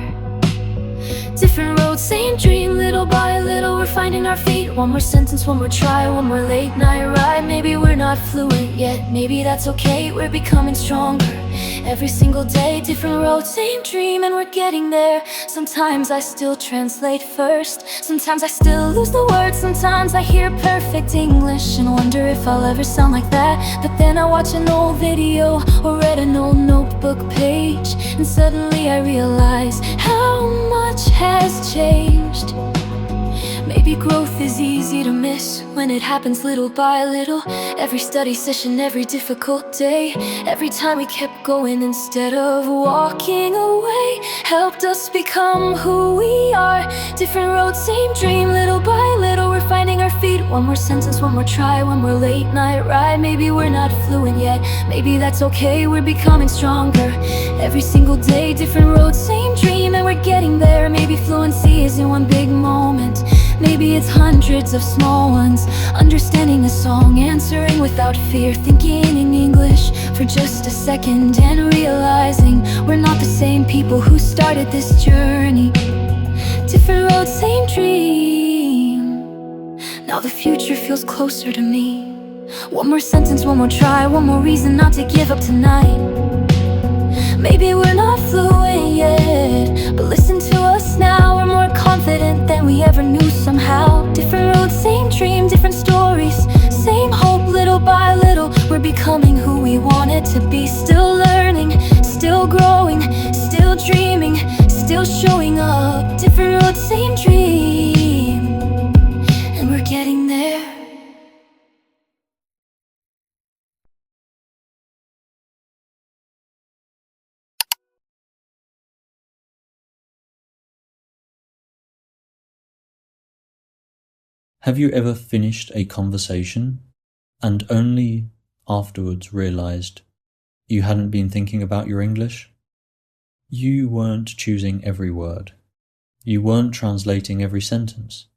Different roads, same dream, little by little we're finding our feet. One more sentence, one more try, one more late night ride. Maybe we're not fluent yet, maybe that's okay, we're becoming stronger. Every single day, different road, same dream, and we're getting there. Sometimes I still translate first, sometimes I still lose the words. Sometimes I hear perfect English and wonder if I'll ever sound like that. But then I watch an old video or read an old notebook page, and suddenly I realize how much has changed. Maybe growth is easy to miss when it happens little by little. Every study session, every difficult day, every time we kept going instead of walking away, helped us become who we are. Different roads, same dream, little by little we're finding our feet. One more sentence, one more try, one more late night ride. Maybe we're not fluent yet, maybe that's okay, we're becoming stronger. Every single day, different roads, same dream, and we're getting there. Maybe fluency isn't one big moment, maybe it's hundreds of small ones. Understanding a song, answering without fear, thinking in English for just a second, and realizing we're not the same people who started this journey. Different roads, same dream. Now the future feels closer to me. One more sentence, one more try, one more reason not to give up tonight. Maybe we're not fluent yet, but listen to us now. We're more confident than we ever knew somehow. Different roads, same dream, different stories, same hope, little by little we're becoming who we wanted to be. Still learning, still growing, still dreaming, still showing up. Different roads, same dream, and we're getting there. Have you ever finished a conversation and only afterwards realized you hadn't been thinking about your English? You weren't choosing every word. You weren't translating every sentence.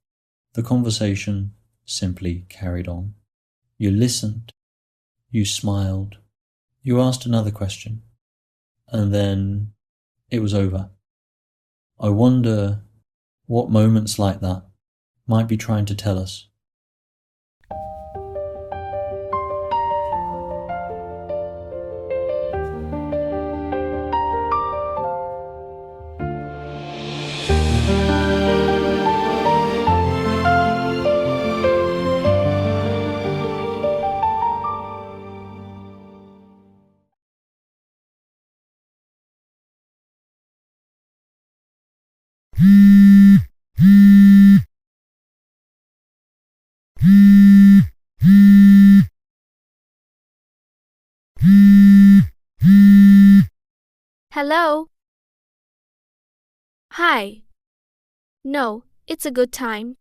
The conversation simply carried on. You listened. You smiled. You asked another question. And then it was over. I wonder what moments like that might be trying to tell us. Hello? Hi. No, it's a good time.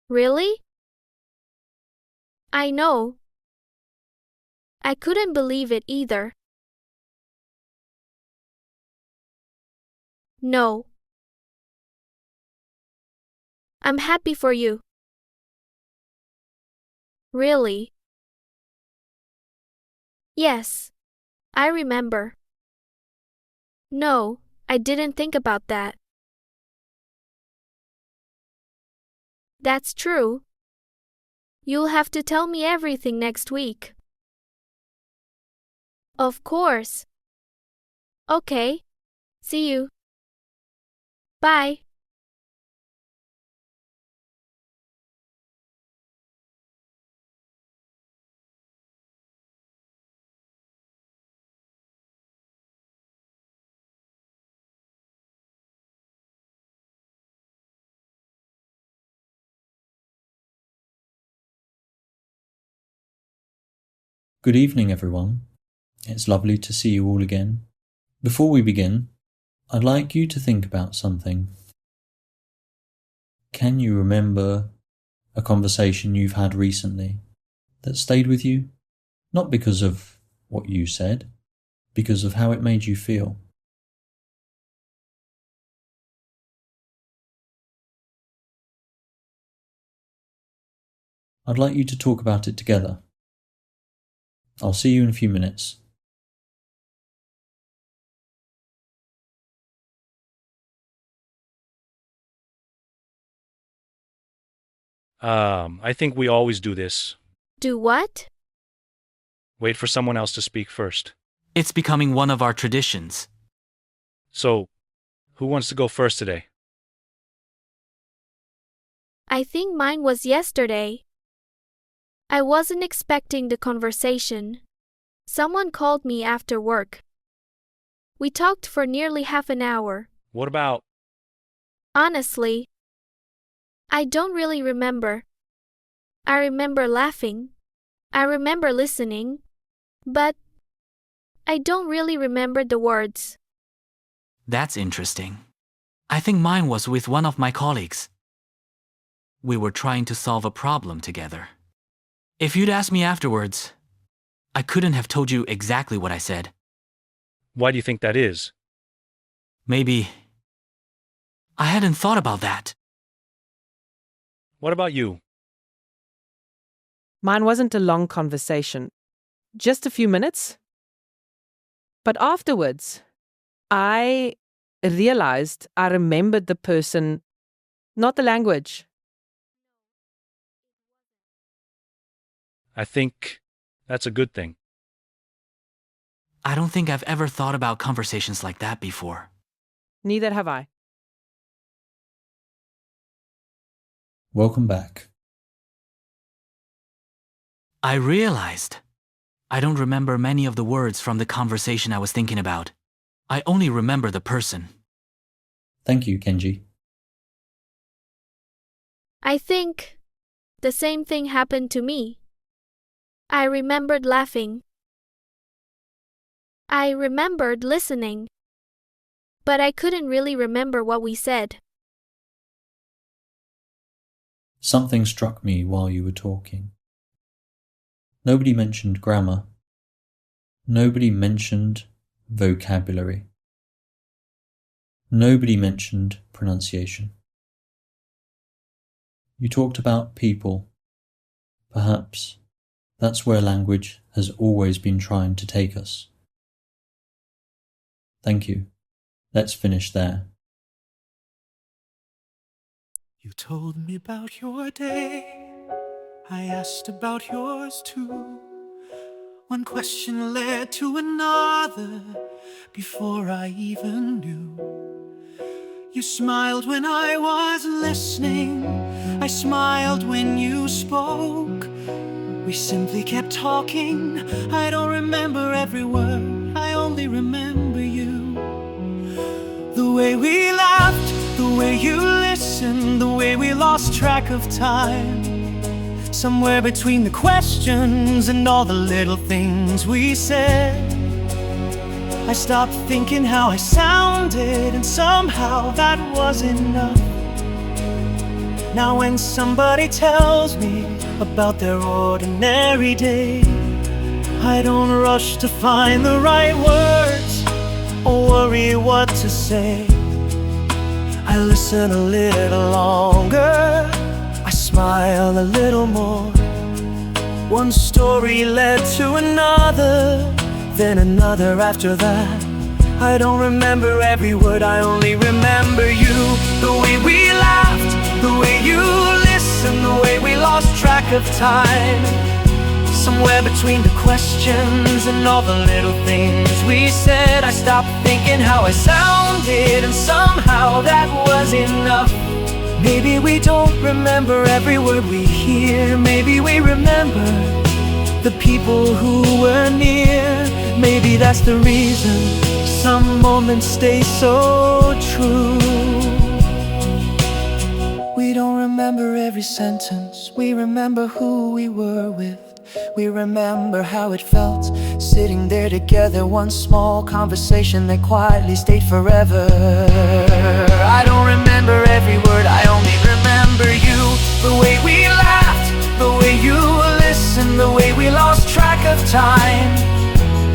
Really? I know. I couldn't believe it either. No. I'm happy for you. Really? Yes. I remember. No, I didn't think about that. That's true. You'll have to tell me everything next week. Of course. Okay. See you. Bye. Good evening, everyone. It's lovely to see you all again. Before we begin, I'd like you to think about something. Can you remember a conversation you've had recently that stayed with you? Not because of what you said, because of how it made you feel. I'd like you to talk about it together. I'll see you in a few minutes. I think we always do this. Do what? Wait for someone else to speak first. It's becoming one of our traditions. So, who wants to go first today? I think mine was yesterday. I wasn't expecting the conversation. Someone called me after work. We talked for nearly half an hour. What about? Honestly, I don't really remember. I remember laughing. I remember listening. But I don't really remember the words. That's interesting. I think mine was with one of my colleagues. We were trying to solve a problem together. If you'd asked me afterwards, I couldn't have told you exactly what I said. Why do you think that is? Maybe I hadn't thought about that. What about you? Mine wasn't a long conversation, just a few minutes. But afterwards, I realized I remembered the person, not the language. I think that's a good thing. I don't think I've ever thought about conversations like that before. Neither have I. Welcome back. I realized I don't remember many of the words from the conversation I was thinking about. I only remember the person. Thank you, Kenji. I think the same thing happened to me. I remembered laughing. I remembered listening. But I couldn't really remember what we said. Something struck me while you were talking. Nobody mentioned grammar. Nobody mentioned vocabulary. Nobody mentioned pronunciation. You talked about people. Perhaps that's where language has always been trying to take us. Thank you. Let's finish there. You told me about your day. I asked about yours too. One question led to another before I even knew. You smiled when I was listening. I smiled when you spoke. We simply kept talking. I don't remember every word, I only remember you. The way we laughed, the way you listened, the way we lost track of time. Somewhere between the questions and all the little things we said, I stopped thinking how I sounded, and somehow that was enough. Now when somebody tells me about their ordinary day, I don't rush to find the right words or worry what to say. I listen a little longer, I smile a little more. One story led to another, then another after that. I don't remember every word, I only remember you. The way we laughed, the way you listened, the way we lost track of time. Somewhere between the questions and all the little things we said, I stopped thinking how I sounded, and somehow that was enough. Maybe we don't remember every word we hear, maybe we remember the people who were near. Maybe that's the reason some moments stay so true. We don't remember every sentence, we remember who we were with. We remember how it felt, sitting there together. One small conversation that quietly stayed forever. I don't remember every word, I only remember you. The way we laughed, the way you listened, the way we lost track of time.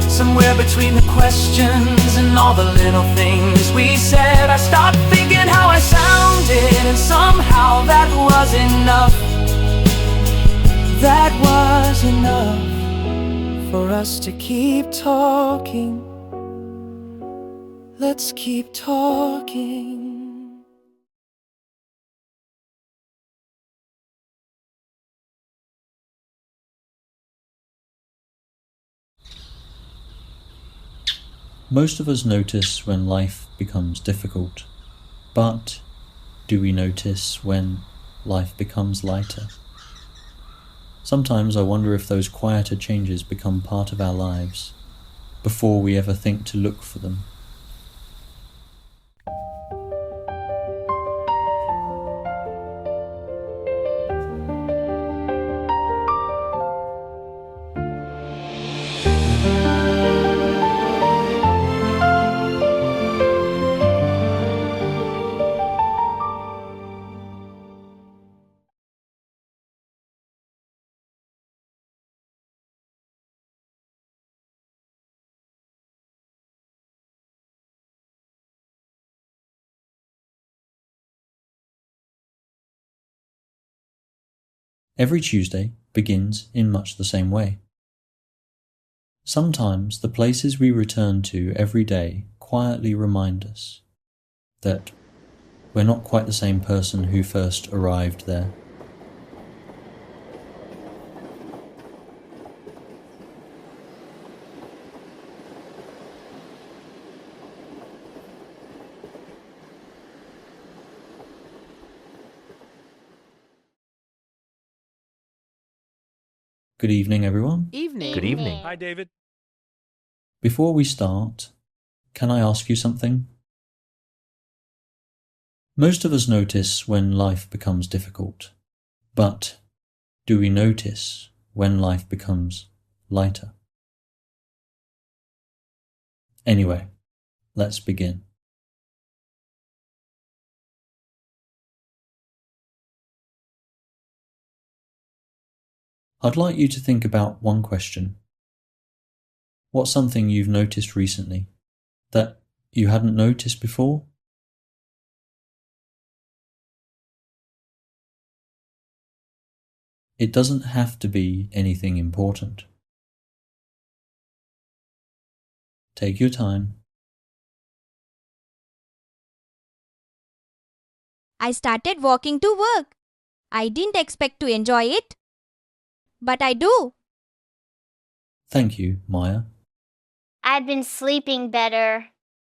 Somewhere between the questions and all the little things we said, I stopped thinking how I sounded, and somehow that was enough. That was enough for us to keep talking. Let's keep talking. Most of us notice when life becomes difficult, but do we notice when life becomes lighter? Sometimes I wonder if those quieter changes become part of our lives before we ever think to look for them. Every Tuesday begins in much the same way. Sometimes the places we return to every day quietly remind us that we're not quite the same person who first arrived there. Good evening, everyone. Evening. Good evening. Hi, David. Before we start, can I ask you something? Most of us notice when life becomes difficult, but do we notice when life becomes lighter? Anyway, let's begin. I'd like you to think about one question. What's something you've noticed recently that you hadn't noticed before? It doesn't have to be anything important. Take your time. I started walking to work. I didn't expect to enjoy it, but I do. Thank you, Maya. I've been sleeping better.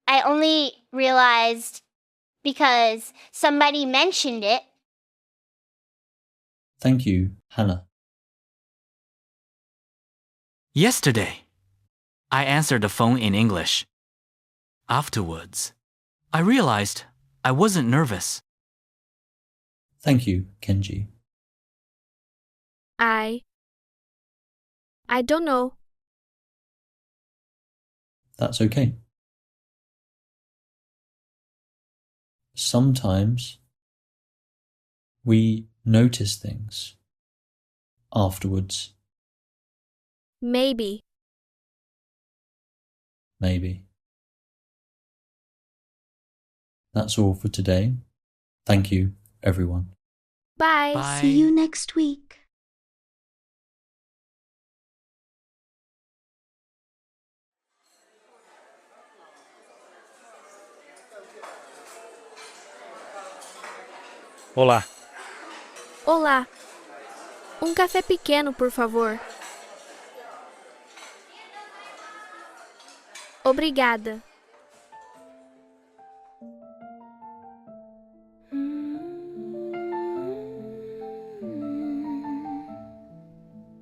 I only realized because somebody mentioned it. Thank you, Hannah. Yesterday, I answered the phone in English. Afterwards, I realized I wasn't nervous. Thank you, Kenji. I don't know. That's okay. Sometimes we notice things afterwards. Maybe. Maybe. That's all for today. Thank you, everyone. Bye. Bye. See you next week. Olá. Olá. Café pequeno, por favor. Obrigada.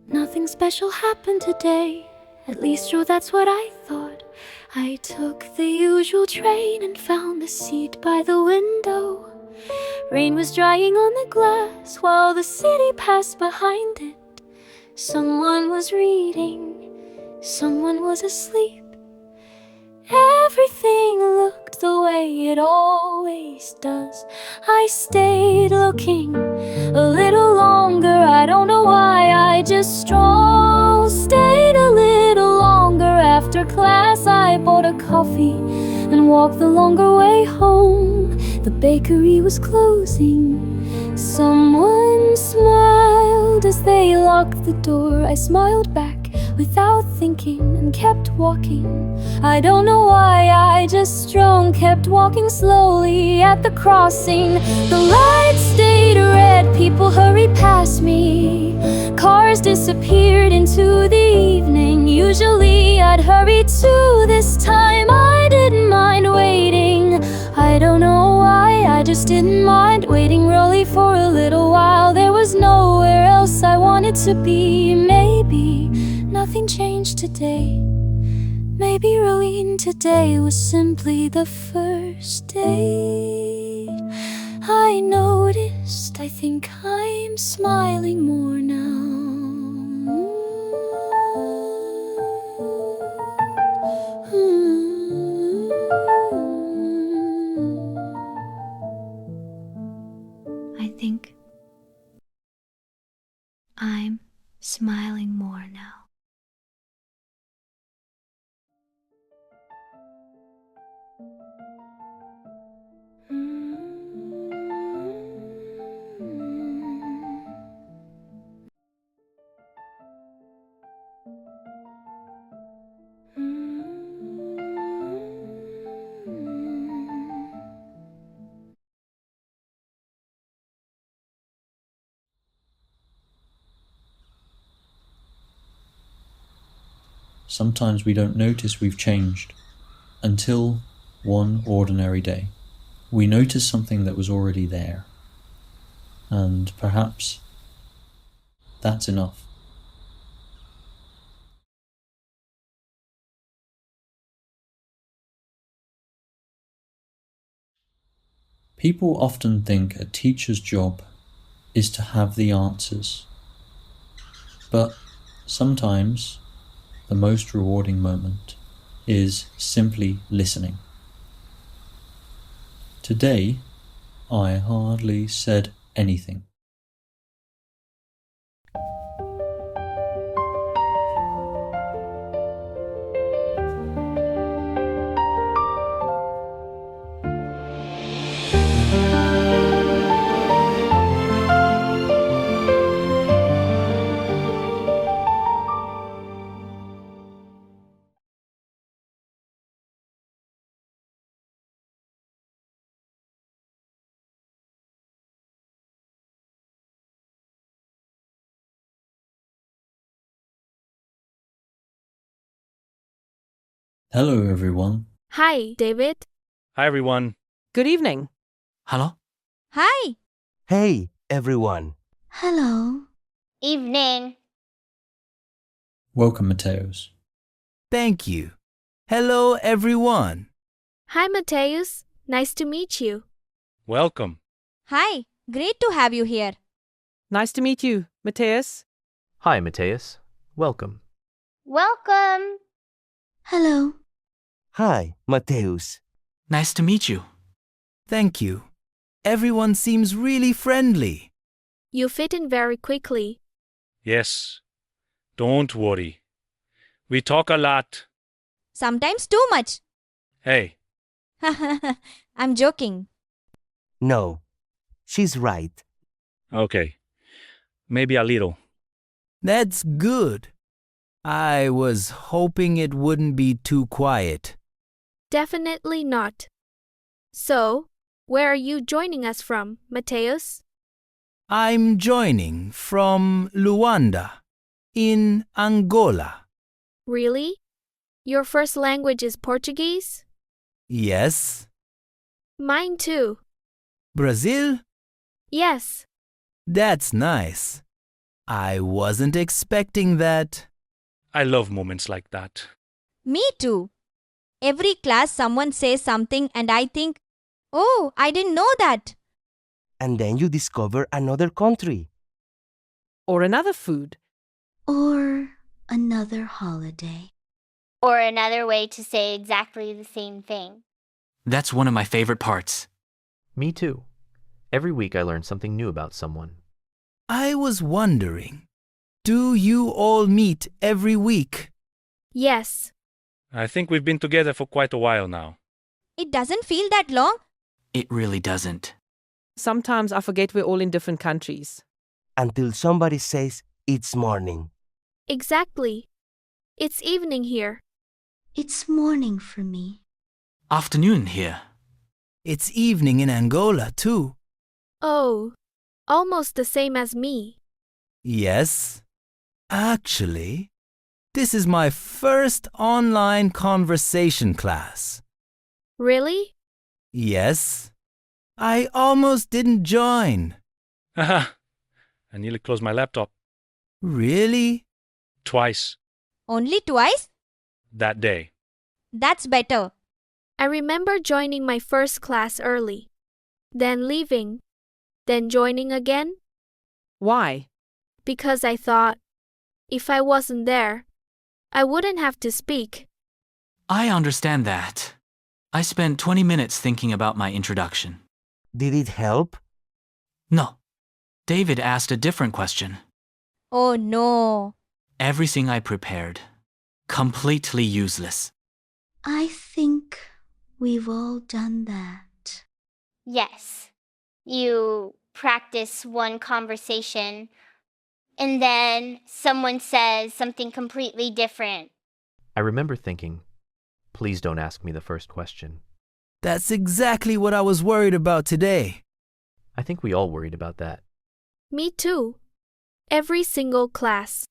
Nothing special happened today. At least, sure, that's what I thought. I took the usual train and found a seat by the window. Rain was drying on the glass while the city passed behind it. Someone was reading, someone was asleep. Everything looked the way it always does. I stayed looking a little longer. I don't know why, I just strolled. Stayed a little longer. After class I bought a coffee and walked the longer way home. The bakery was closing. Someone smiled as they locked the door. I smiled back without thinking and kept walking. I don't know why, I just strung, kept walking slowly at the crossing. The lights stayed red, people hurried past me. Cars disappeared into the evening. Usually I'd hurry too. This time I didn't mind waiting. I don't know why, I just didn't mind waiting really for a little while. There was nowhere else I wanted to be. Maybe nothing changed today. Maybe really today was simply the first day. I noticed, I think I'm smiling more now. I think I'm smiling more now. Sometimes we don't notice we've changed until one ordinary day. We notice something that was already there, and perhaps that's enough. People often think a teacher's job is to have the answers, but sometimes the most rewarding moment is simply listening. Today, I hardly said anything. Hello, everyone. Hi, David. Hi, everyone. Good evening. Hello? Hi. Hey, everyone. Hello. Evening. Welcome, Mateos. Thank you. Hello, everyone. Hi, Mateus. Nice to meet you. Welcome. Hi. Great to have you here. Nice to meet you, Matthias. Hi, Mateus. Welcome. Welcome. Hello. Hi, Mateus. Nice to meet you. Thank you. Everyone seems really friendly. You fit in very quickly. Yes. Don't worry. We talk a lot. Sometimes too much. Hey, I'm joking. No, she's right. okay. Maybe a little. That's good. I was hoping it wouldn't be too quiet. Definitely not. So, where are you joining us from, Mateus? I'm joining from Luanda, in Angola. Really? Your first language is Portuguese? Yes. Mine too. Brazil? Yes. That's nice. I wasn't expecting that. I love moments like that. Me too. Every class someone says something and I think, oh, I didn't know that. And then you discover another country. Or another food. Or another holiday. Or another way to say exactly the same thing. That's one of my favorite parts. Me too. Every week I learn something new about someone. I was wondering, do you all meet every week? Yes. I think we've been together for quite a while now. It doesn't feel that long. It really doesn't. Sometimes I forget we're all in different countries. Until somebody says it's morning. Exactly. It's evening here. It's morning for me. Afternoon here. It's evening in Angola, too. Oh, almost the same as me. Yes. Actually, this is my first online conversation class. Really? Yes. I almost didn't join. Haha. I nearly closed my laptop. Really? Twice. Only twice? That day. That's better. I remember joining my first class early, then leaving, then joining again. Why? Because I thought, if I wasn't there, I wouldn't have to speak. I understand that. I spent 20 minutes thinking about my introduction. Did it help? No. David asked a different question. Oh no. Everything I prepared. Completely useless. I think we've all done that. Yes. You practice one conversation, and then someone says something completely different. I remember thinking, please don't ask me the first question. That's exactly what I was worried about today. I think we all worried about that. Me too. Every single class.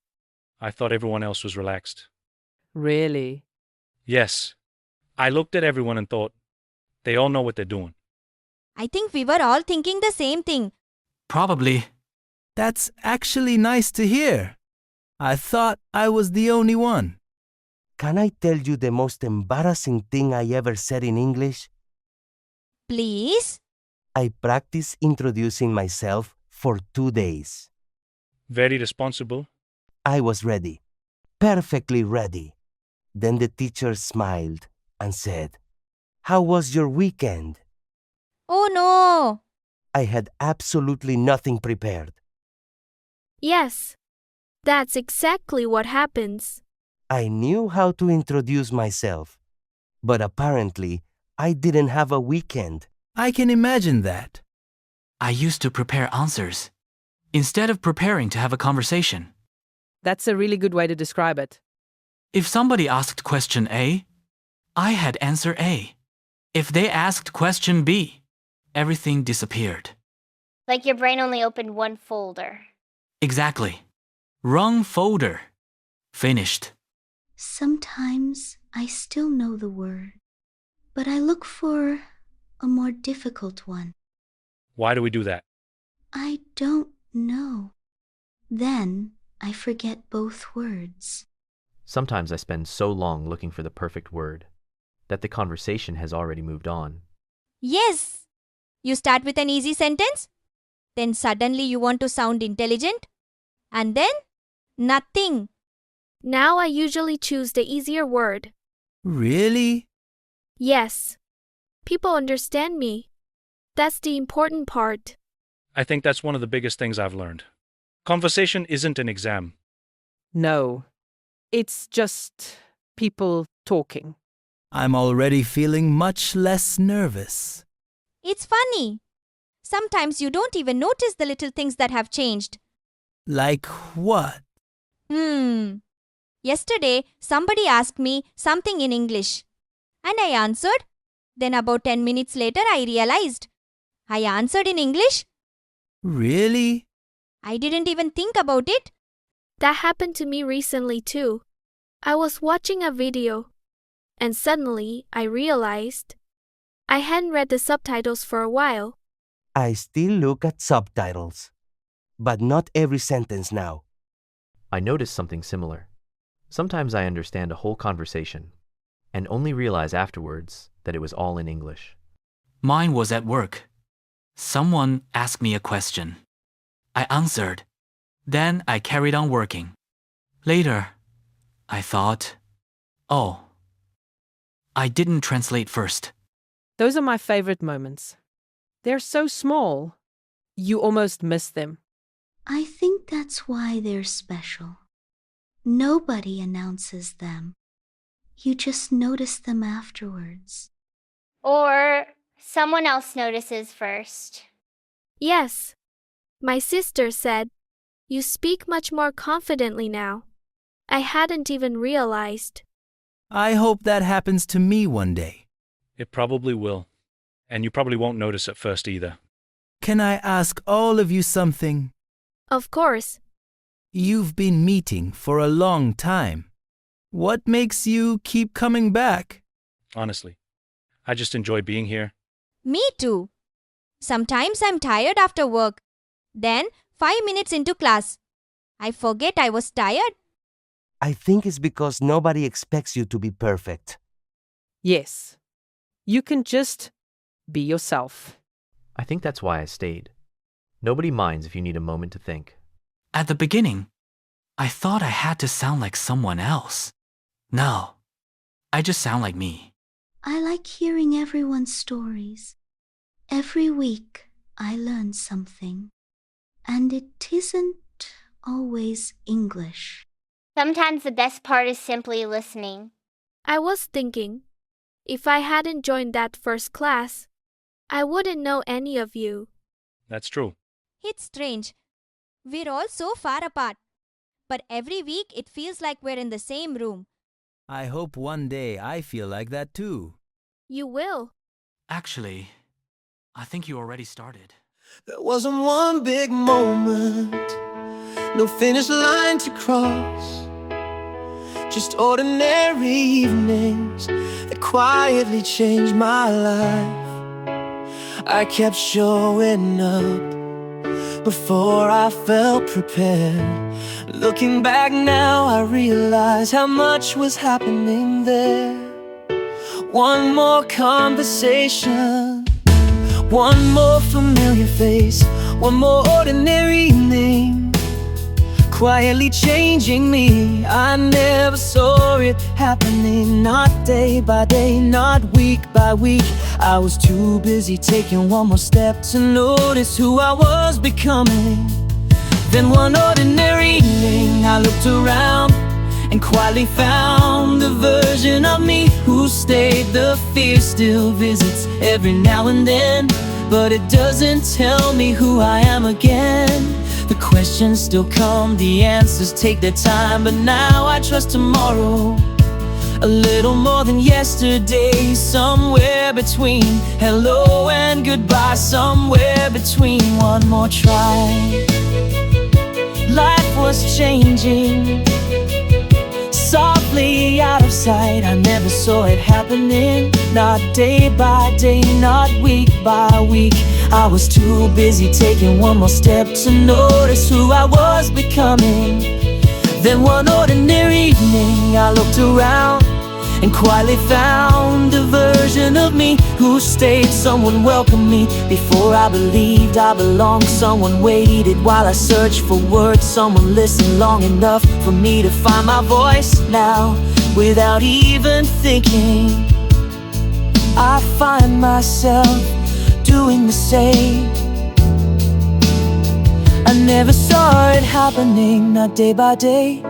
I thought everyone else was relaxed. Really? Yes. I looked at everyone and thought, they all know what they're doing. I think we were all thinking the same thing. Probably. That's actually nice to hear. I thought I was the only one. Can I tell you the most embarrassing thing I ever said in English? Please? I practiced introducing myself for 2 days. Very responsible. I was ready. Perfectly ready. Then the teacher smiled and said, "How was your weekend?" Oh no. I had absolutely nothing prepared. Yes. That's exactly what happens. I knew how to introduce myself, but apparently I didn't have a weekend. I can imagine that. I used to prepare answers instead of preparing to have a conversation. That's a really good way to describe it. If somebody asked question A, I had answer A. If they asked question B, everything disappeared. Like your brain only opened one folder. Exactly. Wrong folder. Finished. Sometimes I still know the word, but I look for a more difficult one. Why do we do that? I don't know. Then I forget both words. Sometimes I spend so long looking for the perfect word that the conversation has already moved on. Yes. You start with an easy sentence, then suddenly you want to sound intelligent, and then Nothing. Now I usually choose the easier word. Really? Yes. People understand me. That's the important part. I think that's one of the biggest things I've learned. Conversation isn't an exam. No, it's just people talking. I'm already feeling much less nervous. It's funny. Sometimes you don't even notice the little things that have changed. Like what? Yesterday, somebody asked me something in English. And I answered. Then about 10 minutes later, I realized. I answered in English. Really? I didn't even think about it. That happened to me recently too. I was watching a video, and suddenly I realized I hadn't read the subtitles for a while. I still look at subtitles, but not every sentence now. I noticed something similar. Sometimes I understand a whole conversation and only realize afterwards that it was all in English. Mine was at work. Someone asked me a question. I answered. Then I carried on working. Later, I thought, oh, I didn't translate first. Those are my favorite moments. They're so small, you almost miss them. I think that's why they're special. Nobody announces them. You just notice them afterwards. Or someone else notices first. Yes. My sister said, "You speak much more confidently now." I hadn't even realized. I hope that happens to me one day. It probably will. And you probably won't notice at first either. Can I ask all of you something? Of course. You've been meeting for a long time. What makes you keep coming back? Honestly, I just enjoy being here. Me too. Sometimes I'm tired after work. Then, 5 minutes into class, I forget I was tired. I think it's because nobody expects you to be perfect. Yes. You can just be yourself. I think that's why I stayed. Nobody minds if you need a moment to think. At the beginning, I thought I had to sound like someone else. No, I just sound like me. I like hearing everyone's stories. Every week I learn something. And it isn't always English. Sometimes the best part is simply listening. I was thinking, if I hadn't joined that first class, I wouldn't know any of you. That's true. It's strange. We're all so far apart. But every week it feels like we're in the same room. I hope one day I feel like that too. You will. Actually, I think you already started. There wasn't one big moment, no finish line to cross. Just ordinary evenings that quietly changed my life. I kept showing up before I felt prepared. Looking back now, I realize how much was happening there. One more conversation, one more familiar face, one more ordinary name, quietly changing me. I never saw it happening, not day by day, not week by week. I was too busy taking one more step to notice who I was becoming. Then one ordinary evening I looked around and quietly found the version of me who stayed. The fear still visits every now and then, but it doesn't tell me who I am again. The questions still come, the answers take their time, but now I trust tomorrow a little more than yesterday. Somewhere between hello and goodbye, somewhere between one more try. Life was changing, softly out of sight. I never saw it happening, not day by day, not week by week. I was too busy taking one more step to notice who I was becoming. Then one ordinary evening I looked around and quietly found a version of me who stayed. Someone welcomed me before I believed I belonged. Someone waited while I searched for words. Someone listened long enough for me to find my voice. Now, without even thinking, I find myself doing the same. I never saw it happening, not day by day,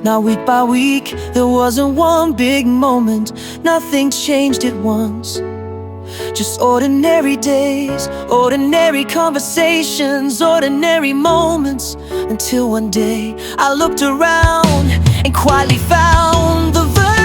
not week by week. There wasn't one big moment, nothing changed at once. Just ordinary days, ordinary conversations, ordinary moments. Until one day I looked around and quietly found the version